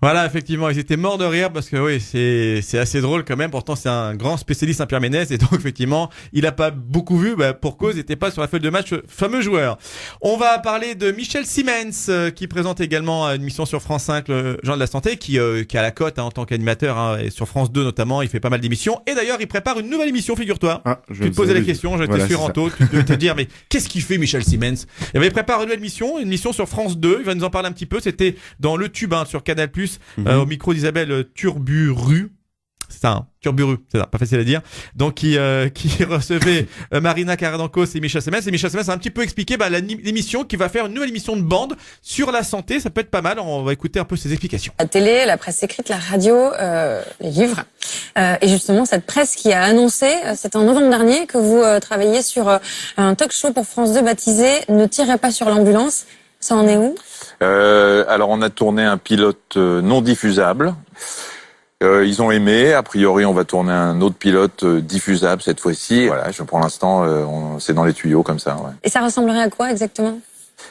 Voilà, effectivement, ils étaient morts de rire parce que oui, c'est assez drôle quand même. Pourtant, c'est un grand spécialiste, Pierre Ménez, et donc effectivement, il a pas beaucoup vu, pour cause, il n'était pas sur la feuille de match, fameux joueur. On va parler de Michel Siemens, qui présente également une émission sur France 5, le Jean de la Santé, qui a la cote en tant qu'animateur, et sur France 2 notamment, il fait pas mal d'émissions. Et d'ailleurs, il prépare une nouvelle émission, figure-toi. Tu te posais la question, j'étais sûr, Anto, tu devais te dire, mais qu'est-ce qu'il fait Michel Siemens? Il prépare une nouvelle émission, sur France 2. Il va nous en parler un petit peu. C'était dans Le Tube, sur Canal+. Au micro d'Isabelle Turburu. C'est ça, Turburu, c'est ça, pas facile à dire. Donc qui recevait Marina Caradancos et Michel Siemens. Et Michel Siemens a un petit peu expliqué l'émission, qui va faire une nouvelle émission de bande sur la santé. Ça peut être pas mal. On va écouter un peu ses explications. La télé, la presse écrite, la radio, les livres. Et justement, cette presse qui a annoncé, c'était en novembre dernier, que vous travailliez sur un talk show pour France 2 baptisé « Ne tirez pas sur l'ambulance ». Ça en est où? Alors on a tourné un pilote non diffusable. Ils ont aimé. A priori, on va tourner un autre pilote diffusable cette fois-ci. Voilà, pour l'instant, c'est dans les tuyaux comme ça. Ouais. Et ça ressemblerait à quoi exactement?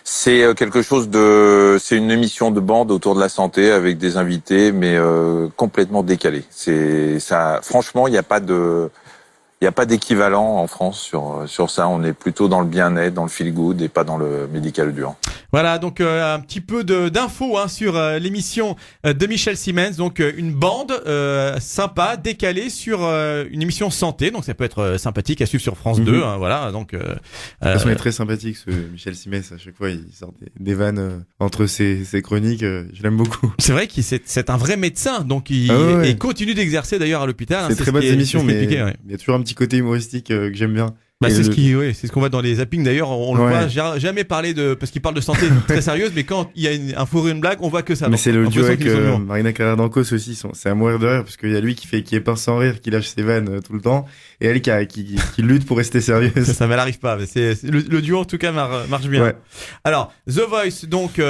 C'est c'est une émission de bande autour de la santé avec des invités, mais complètement décalés. Franchement, il n'y a pas d'équivalent en France sur ça. On est plutôt dans le bien-être, dans le feel-good et pas dans le médical dur. Voilà, donc un petit peu d'infos sur l'émission de Michel Siemens. Donc une bande sympa, décalée sur une émission santé. Donc ça peut être sympathique à suivre sur France 2. Voilà, donc. De toute façon, il est très sympathique, ce Michel Siemens. À chaque fois, il sort des vannes entre ses chroniques. Je l'aime beaucoup. C'est vrai qu'il c'est un vrai médecin, donc il continue d'exercer d'ailleurs à l'hôpital. C'est très bonne émission, mais il y a toujours un petit côté humoristique que j'aime bien. Bah, c'est ce qu'on voit dans les zappings d'ailleurs, on le voit jamais parler parce qu'il parle de santé très sérieuse, mais quand il y a un fou rire, une blague, on voit que ça. Mais c'est le duo avec Marina Carrère d'Ancos aussi, c'est à mourir de rire, parce qu'il y a lui qui est pince sans rire, qui lâche ses vannes tout le temps, et elle qui lutte pour rester sérieuse. Ça m'arrive pas, mais c'est le duo en tout cas marche bien. Ouais. Alors, The Voice, donc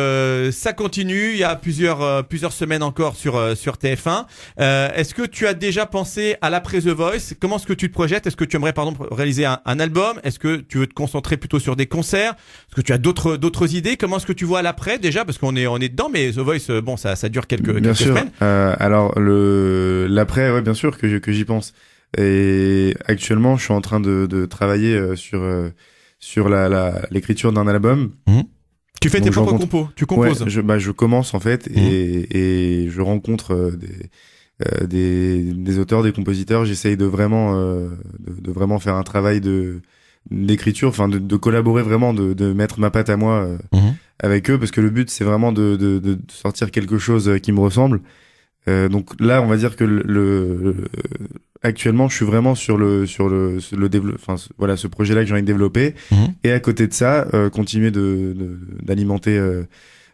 ça continue, il y a plusieurs semaines encore sur TF1. Est-ce que tu as déjà pensé à l'après The Voice? Comment est-ce que tu te projettes? Est-ce que tu aimerais par exemple réaliser un album? Est-ce que tu veux te concentrer plutôt sur des concerts? Est-ce que tu as d'autres idées? Comment est-ce que tu vois l'après déjà? Parce qu'on est dedans, mais The Voice, bon, ça dure quelques semaines. Alors l'après, ouais, bien sûr que j'y pense. Et actuellement, je suis en train de travailler sur l'écriture d'un album. Tu fais tes propres compos, tu composes. Ouais, je commence en fait et je rencontre des auteurs, des compositeurs. J'essaye de vraiment faire un travail d'écriture, enfin de collaborer vraiment, de mettre ma patte à moi avec eux, parce que le but c'est vraiment de sortir quelque chose qui me ressemble. Donc là, on va dire que actuellement, je suis vraiment sur le enfin voilà, ce projet-là que j'ai envie de développer. Et à côté de ça, continuer d'alimenter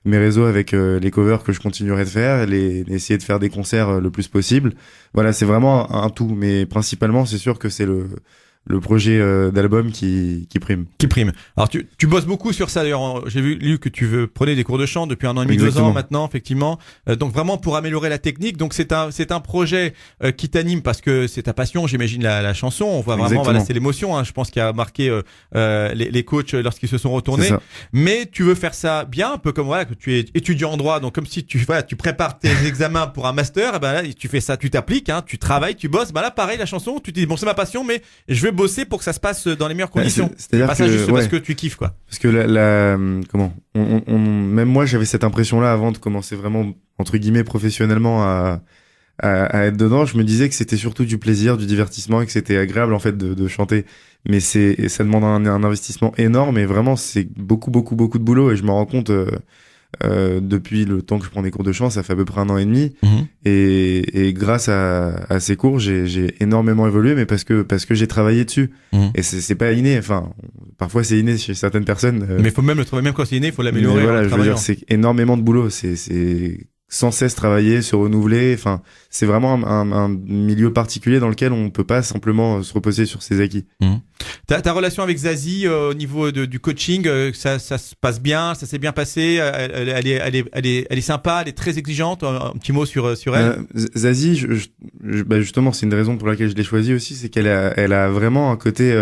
mes réseaux avec les covers que je continuerai de faire, essayer de faire des concerts le plus possible. Voilà, c'est vraiment un tout, mais principalement, c'est sûr que c'est le projet d'album qui prime. Alors tu bosses beaucoup sur ça d'ailleurs. J'ai lu que tu prenais des cours de chant depuis 1 an et demi, 2 ans maintenant, effectivement. Donc vraiment pour améliorer la technique. Donc c'est un projet qui t'anime parce que c'est ta passion, j'imagine, la chanson. On voit vraiment, voilà, c'est l'émotion. Je pense qu'il a marqué les coachs lorsqu'ils se sont retournés. Mais tu veux faire ça bien, un peu comme voilà que tu es étudiant en droit. Donc comme si tu prépares tes examens pour un master. Et ben là tu fais ça, tu t'appliques, tu travailles, tu bosses. Ben là pareil, la chanson, tu te dis bon c'est ma passion, mais je vais bosser pour que ça se passe dans les meilleures conditions. C'est-à-dire pas ça juste parce que tu kiffes, quoi. Parce que même moi j'avais cette impression-là avant de commencer vraiment entre guillemets professionnellement à être dedans. Je me disais que c'était surtout du plaisir, du divertissement, et que c'était agréable en fait de chanter. Mais ça demande un investissement énorme, et vraiment c'est beaucoup de boulot, et je me rends compte. Depuis le temps que je prends des cours de chant, ça fait à peu près 1 an et demi, et grâce à ces cours, j'ai énormément évolué, mais parce que j'ai travaillé dessus. Et c'est pas inné, enfin parfois c'est inné chez certaines personnes. Mais il faut même le travailler, même quand c'est inné, il faut l'améliorer. Voilà, je veux dire, c'est énormément de boulot, c'est sans cesse travailler, se renouveler. Enfin, c'est vraiment un milieu particulier dans lequel on peut pas simplement se reposer sur ses acquis. Ta relation avec Zazie au niveau du coaching, ça se passe bien, ça s'est bien passé. Elle est sympa, elle est très exigeante. Un petit mot sur elle. Zazie, justement, c'est une des raisons pour laquelle je l'ai choisie aussi, c'est qu'elle a vraiment un côté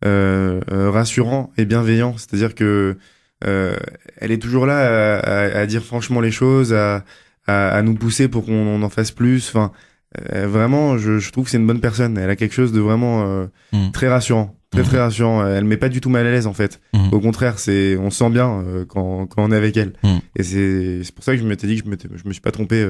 rassurant et bienveillant. C'est-à-dire que elle est toujours là à dire franchement les choses, à nous pousser pour qu'on en fasse plus. Enfin, vraiment, je trouve que c'est une bonne personne. Elle a quelque chose de vraiment très rassurant. Très rassurant. Elle met pas du tout mal à l'aise en fait. Au contraire, on se sent bien quand on est avec elle. Et c'est pour ça que je m'étais dit que je me suis pas trompé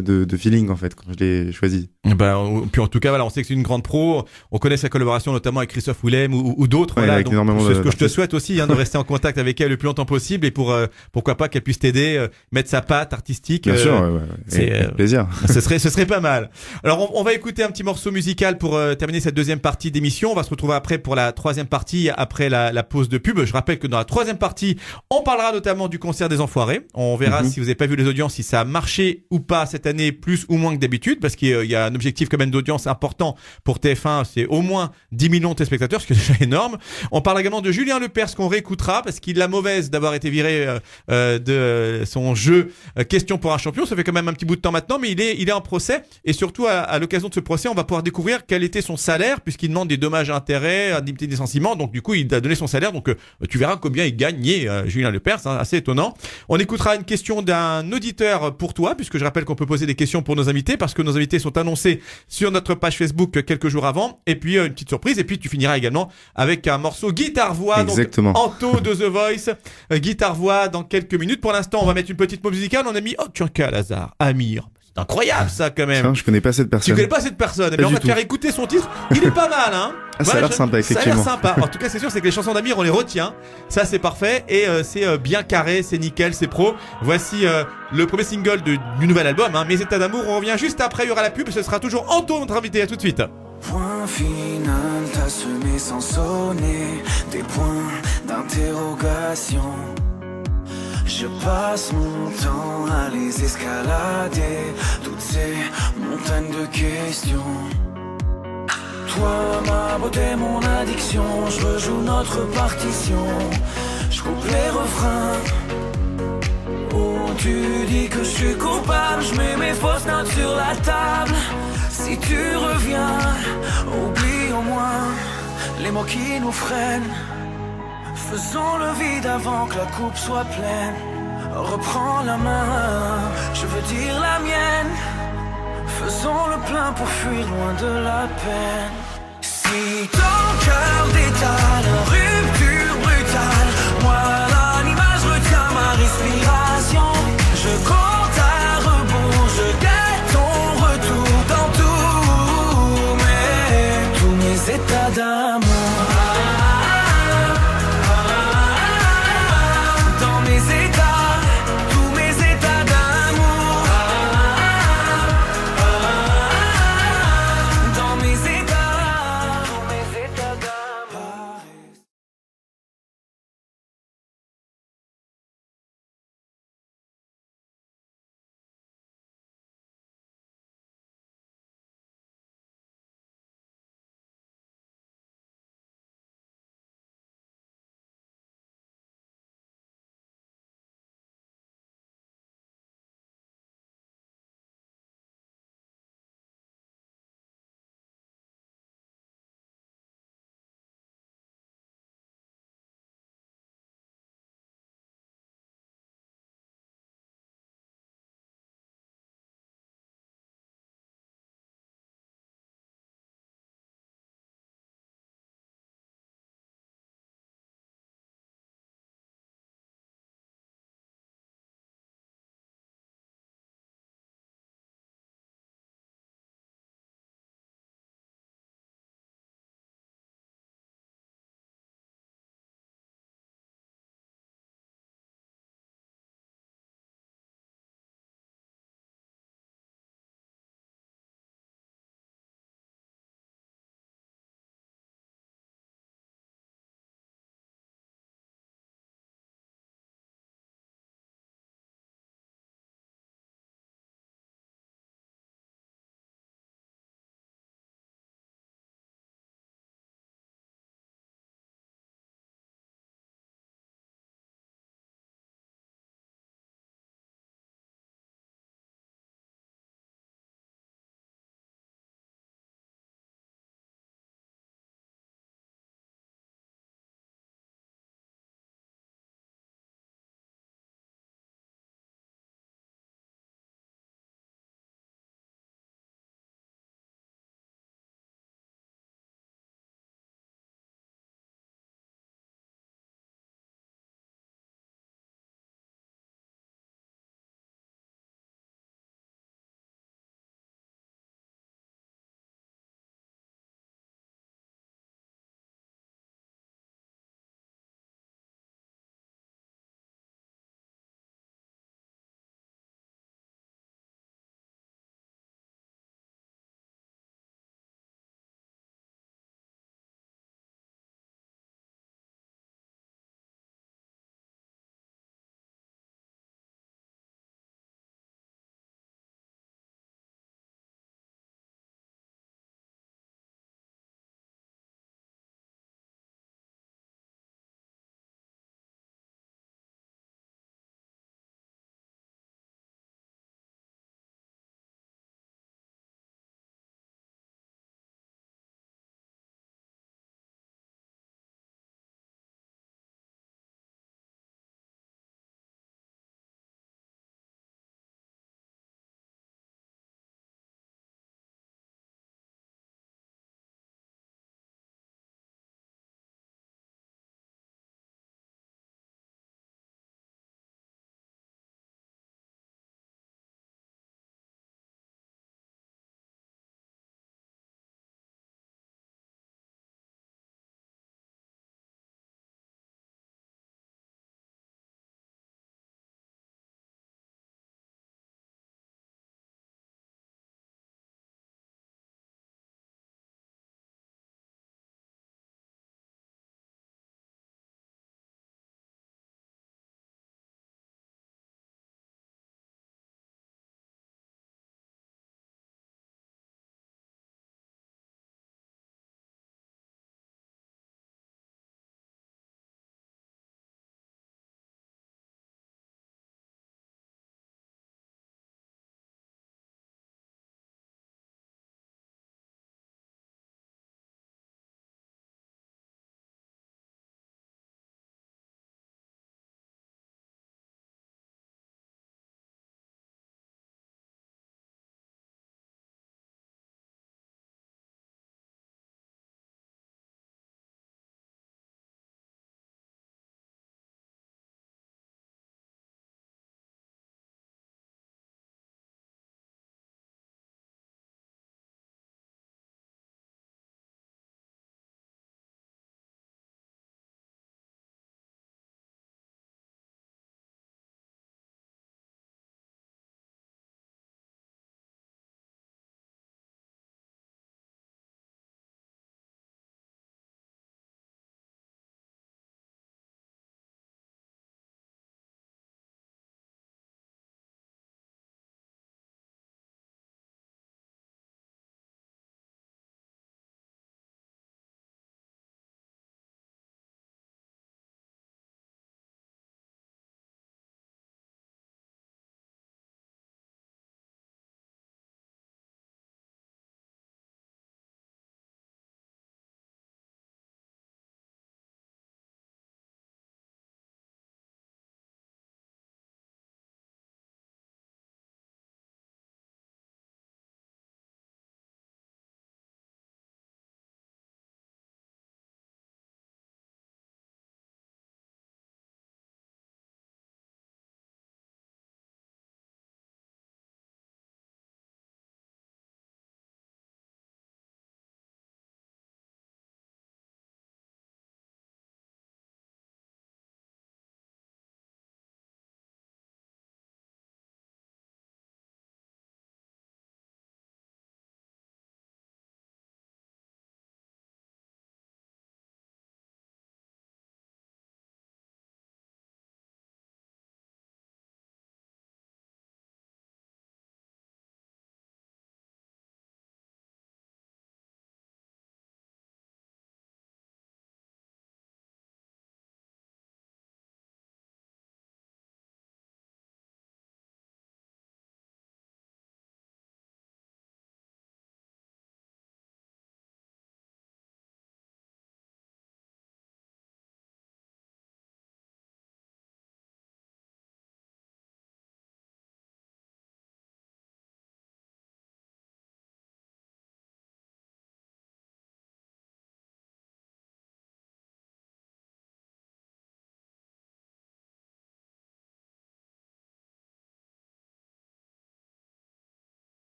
de feeling en fait quand je l'ai choisi. Puis en tout cas, voilà, on sait que c'est une grande pro. On connaît sa collaboration notamment avec Christophe Willem ou d'autres. Ouais, voilà, donc c'est ce que je te souhaite aussi, de rester en contact avec elle le plus longtemps possible, et pourquoi pas qu'elle puisse t'aider, mettre sa patte artistique. Bien sûr, c'est avec plaisir. Ce serait pas mal. Alors on va écouter un petit morceau musical pour terminer cette deuxième partie d'émission. On va se retrouver après pour la troisième partie, après la pause de pub. Je rappelle que dans la troisième partie, on parlera notamment du concert des Enfoirés. On verra si vous n'avez pas vu les audiences, si ça a marché ou pas cette année, plus ou moins que d'habitude, parce qu'il y a un objectif quand même d'audience important pour TF1, c'est au moins 10 millions de téléspectateurs, ce qui est déjà énorme. On parle également de Julien Lepers, qu'on réécoutera, parce qu'il a mauvaise d'avoir été viré de son jeu Question pour un champion. Ça fait quand même un petit bout de temps maintenant, mais il est en procès, et surtout à l'occasion de ce procès, on va pouvoir découvrir quel était son salaire, puisqu'il demande des dommages à intérêts, indemnité de licenciement. Donc du coup, il a donné son salaire, donc tu verras combien il gagnait, Julien Lepers, assez étonnant. On écoutera une question d'un auditeur pour toi, puisque je rappelle qu'on peut poser des questions pour nos invités, parce que nos invités sont annoncés sur notre page Facebook quelques jours avant, et puis une petite surprise, et puis tu finiras également avec un morceau guitare-voix. Exactement. Donc Anto de The Voice, guitare-voix dans quelques minutes. Pour l'instant, on va mettre une petite pause musicale. On a mis tiens, quel hasard, Amir. C'est incroyable ça quand même. Tiens, je connais pas cette personne. Tu connais pas cette personne. Eh bien, on va te faire écouter son titre. Il est pas mal, hein. Ça a l'air sympa, effectivement. Ça a l'air sympa. En tout cas, c'est sûr, c'est que les chansons d'Amir, on les retient. Ça, c'est parfait. Et c'est bien carré, c'est nickel, c'est pro. Voici le premier single du nouvel album, Mes états d'amour. On revient juste après, il y aura la pub. Ce sera toujours Anto, notre invité. À tout de suite. Point final. à semer sans sonner des points d'interrogation. Je passe mon temps à les escalader, toutes ces montagnes de questions. Toi, ma beauté, mon addiction, je rejoue notre partition. Je coupe les refrains. Oh, tu dis que je suis coupable, je mets mes fausses notes sur la table. Si tu reviens, oublie au moins les mots qui nous freinent. Faisons le vide avant que la coupe soit pleine. Reprends la main, je veux dire la mienne. Faisons le plein pour fuir loin de la peine. Si ton cœur détale, rupture brutale, moi l'animage retient ma respiration. Je compte à rebours, je guette ton retour dans tous mes états d'amour.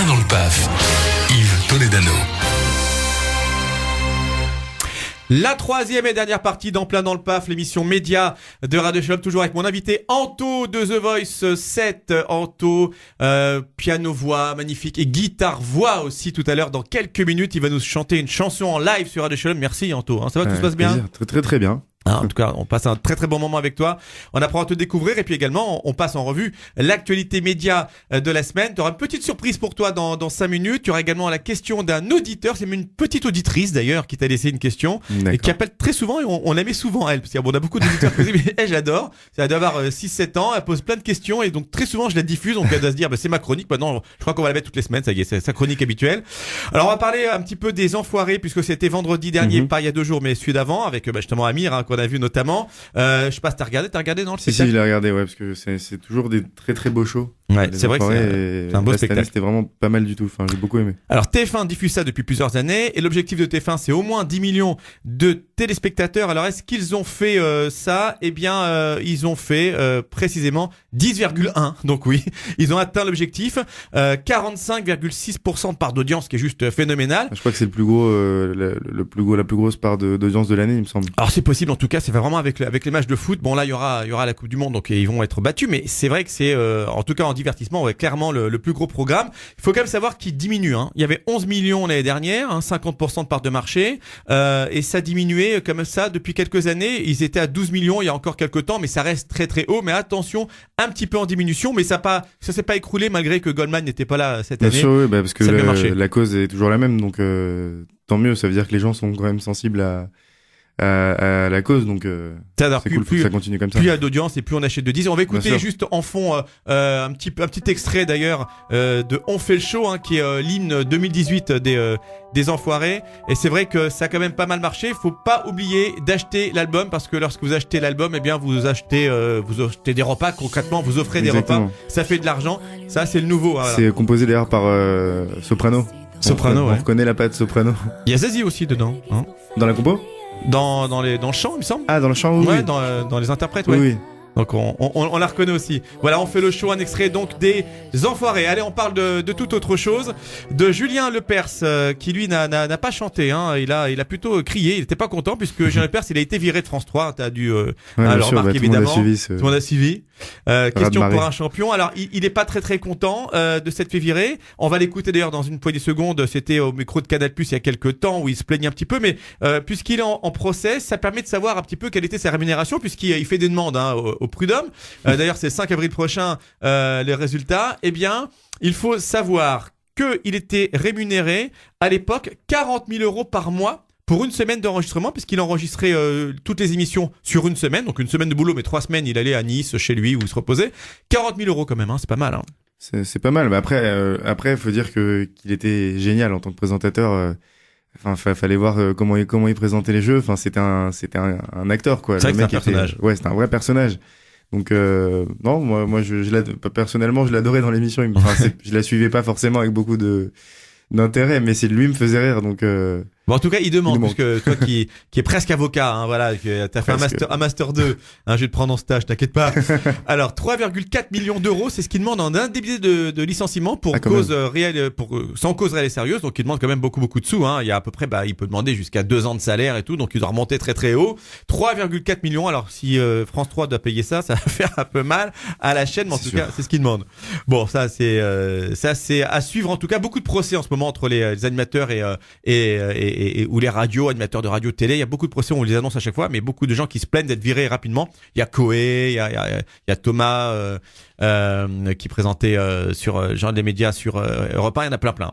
plein dans le PAF. Yves Toledano. La troisième et dernière partie d'En plein dans le PAF, l'émission média de Radio Shalom, toujours avec mon invité Anto de The Voice 7. Anto, piano-voix, magnifique, et guitare-voix aussi tout à l'heure. Dans quelques minutes, il va nous chanter une chanson en live sur Radio Shalom. Merci Anto, ça va, tout se passe bien? Très très très bien. En tout cas, on passe un très très bon moment avec toi. On apprend à te découvrir et puis également, on passe en revue l'actualité média de la semaine. Tu auras une petite surprise pour toi dans 5 minutes. Tu auras également la question d'un auditeur. C'est même une petite auditrice d'ailleurs qui t'a laissé une question et qui appelle très souvent et on la met souvent elle. Parce qu'on a beaucoup d'auditeurs qui disent mais j'adore. Elle doit avoir 6-7 ans. Elle pose plein de questions et donc très souvent je la diffuse. Donc elle doit se dire c'est ma chronique. Maintenant, je crois qu'on va la mettre toutes les semaines. Ça y est, c'est sa chronique habituelle. Alors on va parler un petit peu des enfoirés puisque c'était vendredi dernier, pas il y a 2 jours mais celui d'avant avec justement Amir qu'on a vu notamment. Je sais pas si t'as regardé dans le spectacle. Si, je l'ai regardé, ouais, parce que c'est toujours des très très beaux shows. Ouais, c'est vrai que c'est un beau spectacle. C'était vraiment pas mal du tout. Enfin, j'ai beaucoup aimé. Alors TF1 diffuse ça depuis plusieurs années et l'objectif de TF1 c'est au moins 10 millions de téléspectateurs. Alors est-ce qu'ils ont fait ça? Eh bien, ils ont fait précisément 10,1. Donc oui, ils ont atteint l'objectif. 45,6% de part d'audience, qui est juste phénoménal. Je crois que c'est le plus gros, la plus grosse part d'audience de l'année, il me semble. Alors c'est possible. En tout cas, c'est vraiment avec les matchs de foot. Bon là, il y aura la Coupe du Monde, donc ils vont être battus. Mais c'est vrai que c'est, en tout cas en divertissement, ouais, clairement le plus gros programme. Il faut quand même savoir qu'il diminue. Il y avait 11 millions l'année dernière, 50% de part de marché, et ça diminuait comme ça depuis quelques années. Ils étaient à 12 millions il y a encore quelques temps, mais ça reste très très haut. Mais attention, un petit peu en diminution, mais ça s'est pas écroulé malgré que Goldman n'était pas là cette année. Bien sûr, oui, parce que la cause est toujours la même, donc tant mieux. Ça veut dire que les gens sont quand même sensibles à la cause, donc c'est cool, plus ça continue comme ça. Plus il y a d'audience et plus on achète de 10. On va écouter juste en fond un petit extrait d'ailleurs de On fait le show, qui est l'hymne 2018 des Enfoirés. Et c'est vrai que ça a quand même pas mal marché. Faut pas oublier d'acheter l'album parce que lorsque vous achetez l'album, eh bien vous achetez des repas. Concrètement, vous offrez des repas. Ça fait de l'argent. Ça c'est le nouveau. Voilà. C'est composé d'ailleurs par Soprano. On reconnaît la patte Soprano. Il y a Zazie aussi dedans. Dans la compo? Dans le chant, il me semble. Ah, dans le chant, oui. Ouais, dans les interprètes, ouais. Oui. Donc on la reconnaît aussi. Voilà, on fait le show, un extrait donc des Enfoirés. Allez, on parle de toute autre chose. De Julien Lepers, qui lui n'a pas chanté. Il a plutôt crié. Il était pas content puisque Julien Lepers, il a été viré de France 3. T'as dû le remarquer évidemment. Tout le monde a suivi. Question pour un champion. Alors il est pas très très content de s'être fait virer. On va l'écouter d'ailleurs dans une poignée de secondes. C'était au micro de Canal+ il y a quelques temps où il se plaignait un petit peu, mais puisqu'il est en procès, ça permet de savoir un petit peu quelle était sa rémunération puisqu'il fait des demandes au prud'homme. D'ailleurs, c'est 5 avril prochain les résultats. Eh bien, il faut savoir qu'il était rémunéré à l'époque 40 000 euros par mois pour une semaine d'enregistrement, puisqu'il enregistrait toutes les émissions sur une semaine, donc une semaine de boulot, mais 3 semaines, il allait à Nice, chez lui, où il se reposait. 40 000 euros quand même, c'est pas mal. C'est pas mal, mais après, faut dire qu'il était génial en tant que présentateur. Fallait voir comment il présentait les jeux. Enfin, c'était un acteur, quoi. C'est vrai que c'est un personnage. Ouais, c'était un vrai personnage. Donc non, moi personnellement, je l'adorais dans l'émission. Je la suivais pas forcément avec beaucoup d'intérêt, mais lui me faisait rire. Donc bon, en tout cas, il demande, parce que toi qui est presque avocat, voilà, t'as fait un master 2, je vais te prendre en stage, t'inquiète pas. Alors, 3,4 millions d'euros, c'est ce qu'il demande en indemnité de licenciement pour cause réelle, sans cause réelle et sérieuse. Donc, il demande quand même beaucoup de sous, Il y a à peu près, il peut demander jusqu'à 2 ans de salaire et tout. Donc, il doit remonter très très haut. 3,4 millions. Alors, si France 3 doit payer ça va faire un peu mal à la chaîne, mais en tout cas, c'est ce qu'il demande. Bon, ça c'est à suivre. En tout cas, beaucoup de procès en ce moment entre les animateurs ou les radios, animateurs de radio télé. Il y a beaucoup de procès, on les annonce à chaque fois, mais beaucoup de gens qui se plaignent d'être virés rapidement. Il y a Coé, il y a Thomas qui présentait sur genre des médias sur Europe 1, il y en a plein.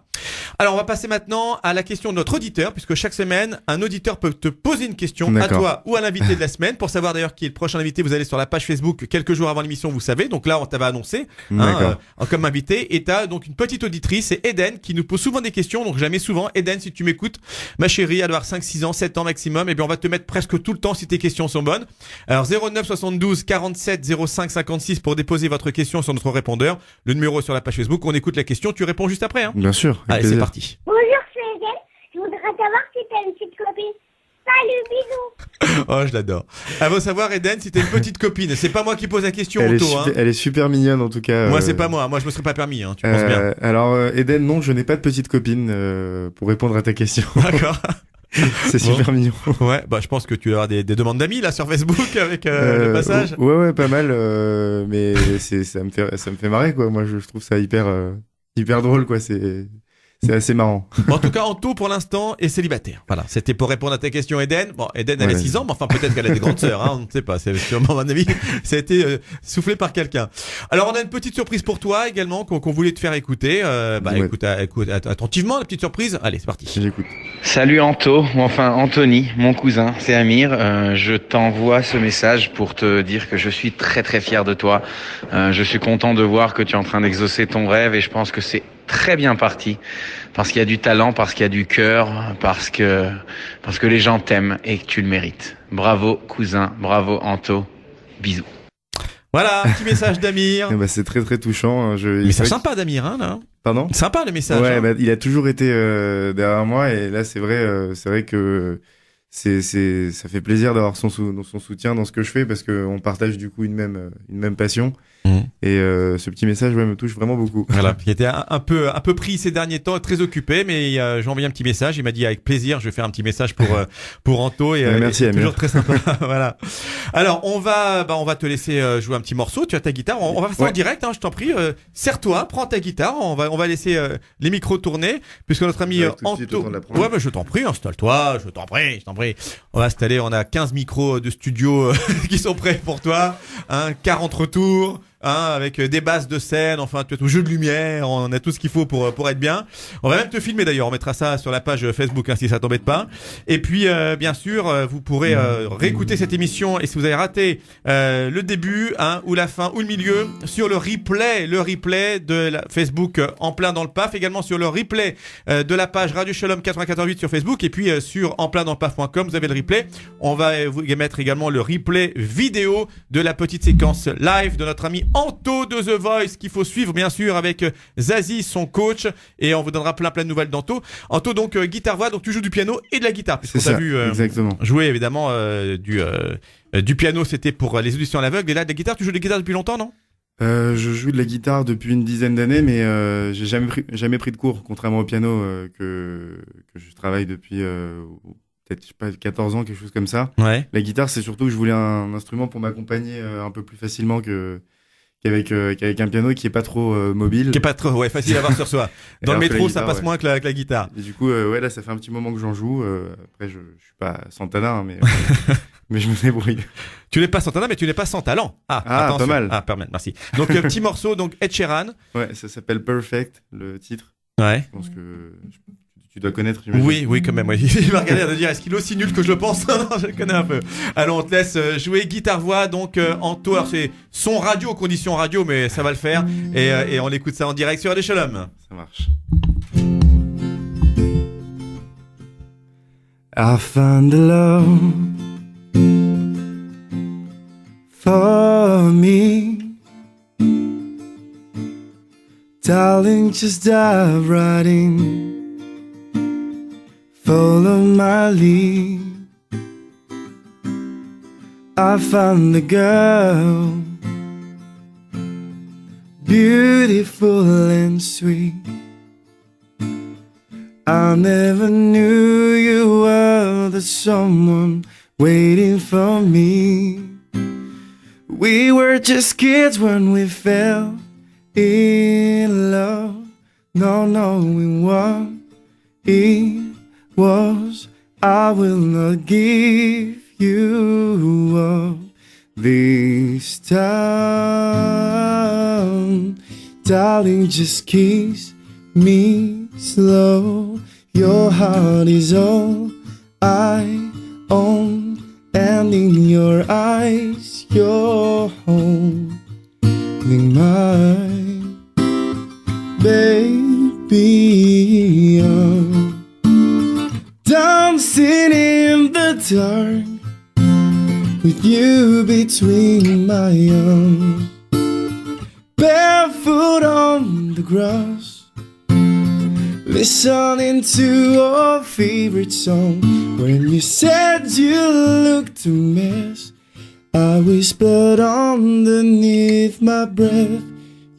Alors on va passer maintenant à la question de notre auditeur, puisque chaque semaine un auditeur peut te poser une question à toi ou à l'invité de la semaine. Pour savoir d'ailleurs qui est le prochain invité, vous allez sur la page Facebook quelques jours avant l'émission, vous savez. Donc là on t'avait annoncé comme invité, et t'as donc une petite auditrice, c'est Eden, qui nous pose souvent des questions, donc jamais souvent. Eden, si tu m'écoutes, ma chérie, elle doit avoir 5, 6 ans, 7 ans maximum, et bien on va te mettre presque tout le temps si tes questions sont bonnes. Alors 09 72 47 05 56 pour déposer votre question sur notre répondeur. Le numéro est sur la page Facebook, on écoute la question, tu réponds juste après. Bien sûr. Allez, c'est parti. Bonjour, c'est Eden. Je voudrais savoir si t'as une petite copine. Ça bisous. Oh, je l'adore. À vous savoir, Eden, si t'es une petite copine, c'est pas moi qui pose la question, Anto. Elle est super mignonne en tout cas. Moi, c'est pas moi. Moi, je me serais pas permis. Tu penses bien. Alors, Eden, non, je n'ai pas de petite copine pour répondre à ta question. D'accord. C'est super mignon. Ouais, bah je pense que tu vas avoir des demandes d'amis là sur Facebook avec le passage. Ouais, pas mal. Mais ça me fait marrer quoi. Moi, je trouve ça hyper drôle quoi. C'est assez marrant. Bon, en tout cas, Anto, pour l'instant, est célibataire. Voilà. C'était pour répondre à ta question, Eden. Bon, Eden, elle a 6 ans, mais enfin, peut-être qu'elle a des grandes sœurs, on ne sait pas. C'est sûrement, à mon avis, ça a été soufflé par quelqu'un. Alors, on a une petite surprise pour toi également, qu'on voulait te faire écouter. Écoute attentivement la petite surprise. Allez, c'est parti. J'écoute. Salut Anto, ou enfin Anthony, mon cousin, c'est Amir. Je t'envoie ce message pour te dire que je suis très très fier de toi. Je suis content de voir que tu es en train d'exaucer ton rêve et je pense que c'est très bien parti parce qu'il y a du talent, parce qu'il y a du cœur, parce que les gens t'aiment et que tu le mérites. Bravo cousin, bravo Anto, bisous. Voilà, un petit message d'Amir. C'est très très touchant. Mais c'est sympa d'Amir, là. Pardon ? Sympa le message. Ouais, il a toujours été derrière moi et là c'est vrai que ça fait plaisir d'avoir son soutien dans ce que je fais parce qu'on partage du coup une même passion. Et ce petit message me touche vraiment beaucoup. Voilà, il était un peu pris ces derniers temps, très occupé, mais j'ai envoyé un petit message. Il m'a dit avec plaisir, je vais faire un petit message pour Anto et merci, et toujours très sympa. Voilà. Alors on va te laisser jouer un petit morceau. Tu as ta guitare. On va faire ça en direct. Je t'en prie. Serre-toi, prends ta guitare. On va laisser les micros tourner puisque notre ami Anto. Ouais, mais je t'en prie, installe-toi. Je t'en prie. On va installer. On a 15 micros de studio qui sont prêts pour toi. 40 retours. Avec des basses de scène, enfin tout jeu de lumière, on a tout ce qu'il faut pour être bien. On va même te filmer d'ailleurs, on mettra ça sur la page Facebook si ça t'embête pas. Et puis bien sûr, vous pourrez réécouter cette émission et si vous avez raté le début ou la fin ou le milieu sur le replay de la Facebook En Plein dans le Paf, également sur le replay de la page Radio Shalom 94.8 sur Facebook et puis sur enpleindans-le-paf.com, vous avez le replay. On va vous mettre également le replay vidéo de la petite séquence live de notre ami Anto de The Voice qu'il faut suivre bien sûr avec Zazie son coach et on vous donnera plein de nouvelles d'Anto. Anto donc guitare voix, donc tu joues du piano et de la guitare puisqu'on t'a vu jouer évidemment du piano, c'était pour les auditions à l'aveugle et là de la guitare, tu joues de la guitare depuis longtemps non? Je joue de la guitare depuis une dizaine d'années mais j'ai jamais pris de cours contrairement au piano que je travaille depuis peut-être je sais pas 14 ans quelque chose comme ça. Ouais. La guitare c'est surtout que je voulais un instrument pour m'accompagner un peu plus facilement qu'avec un piano qui est pas trop mobile, qui est pas trop facile à avoir sur soi. Dans le métro ça passe moins que la guitare. Et du coup là ça fait un petit moment que j'en joue. Après je suis pas Santana mais mais je me débrouille. Tu n'es pas Santana mais tu n'es pas sans talent. Attention. Pas mal. Pas mal, merci. Donc petit morceau donc Ed Sheeran. Ouais, ça s'appelle Perfect le titre. Ouais. Je pense que tu dois connaître. Oui, quand même. Ouais. Il m'a regardé à dire est-ce qu'il est aussi nul que je le pense? Non, je le connais un peu. Alors on te laisse jouer guitare-voix donc Anto. Alors c'est son radio, condition radio, mais ça va le faire. Et on écoute ça en direct sur Radio Shalom. Ça marche. I found the love for me. Darling, just dive right in. Follow my lead. I found the girl, beautiful and sweet. I never knew you were the someone waiting for me. We were just kids when we fell in love, not knowing what it was. I will not give you up this time. Darling, just kiss me slow. Your heart is all I own, and in your eyes you're holding mine, baby. I'm dancing in the dark with you between my arms, barefoot on the grass, listening to our favorite song. When you said you looked a mess, I whispered underneath my breath,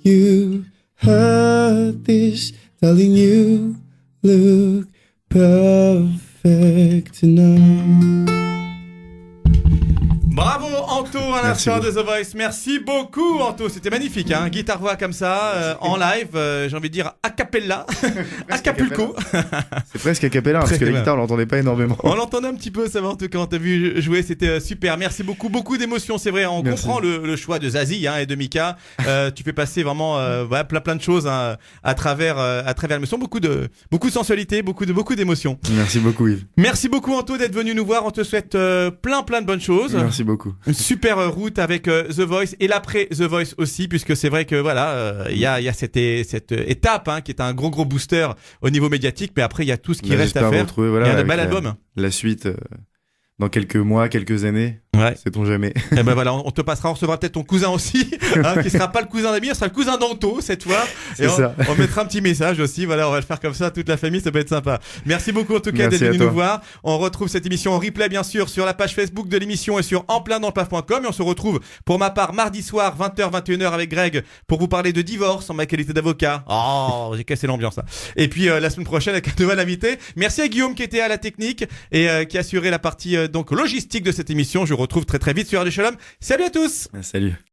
you heard this, telling you look perfect tonight. Bravo Anto à l'instant de The Voice. Merci beaucoup Anto, c'était magnifique, hein, guitare-voix comme ça, en live, j'ai envie de dire a cappella, Acapulco. C'est presque a cappella, parce que la guitare on l'entendait pas énormément. On l'entendait un petit peu, ça va en tout cas, on t'a vu jouer, c'était super. Merci beaucoup, beaucoup d'émotions, c'est vrai, on comprend le choix de Zazie et de Mika. Tu fais passer vraiment plein de choses à travers l'émotion, beaucoup de sensualité, beaucoup d'émotions. Merci beaucoup Yves. Merci beaucoup Anto d'être venu nous voir, on te souhaite plein de bonnes choses. Merci beaucoup. Une super route avec The Voice et l'après The Voice aussi, puisque c'est vrai que voilà, il y a cette étape qui est un gros booster au niveau médiatique, mais après il y a tout ce qui reste à faire. Il y a un bel album. La suite dans quelques mois, quelques années. Ouais. Sait-on jamais. Et ben voilà, on recevra peut-être ton cousin aussi, qui sera pas le cousin d'Amir, sera le cousin d'Anto cette fois. Et on mettra un petit message aussi. Voilà, on va le faire comme ça, toute la famille, ça peut être sympa. Merci beaucoup en tout cas d'être venu nous voir. On retrouve cette émission en replay bien sûr sur la page Facebook de l'émission et sur enpleindantlepaf.com. Et on se retrouve pour ma part mardi soir 20h 21h avec Greg pour vous parler de divorce en ma qualité d'avocat. Oh, j'ai cassé l'ambiance là. Et puis la semaine prochaine avec un nouvel invité. Merci à Guillaume qui était à la technique et qui a assuré la partie donc logistique de cette émission. Je vous retrouve très vite sur Radio Shalom. Salut à tous. Salut.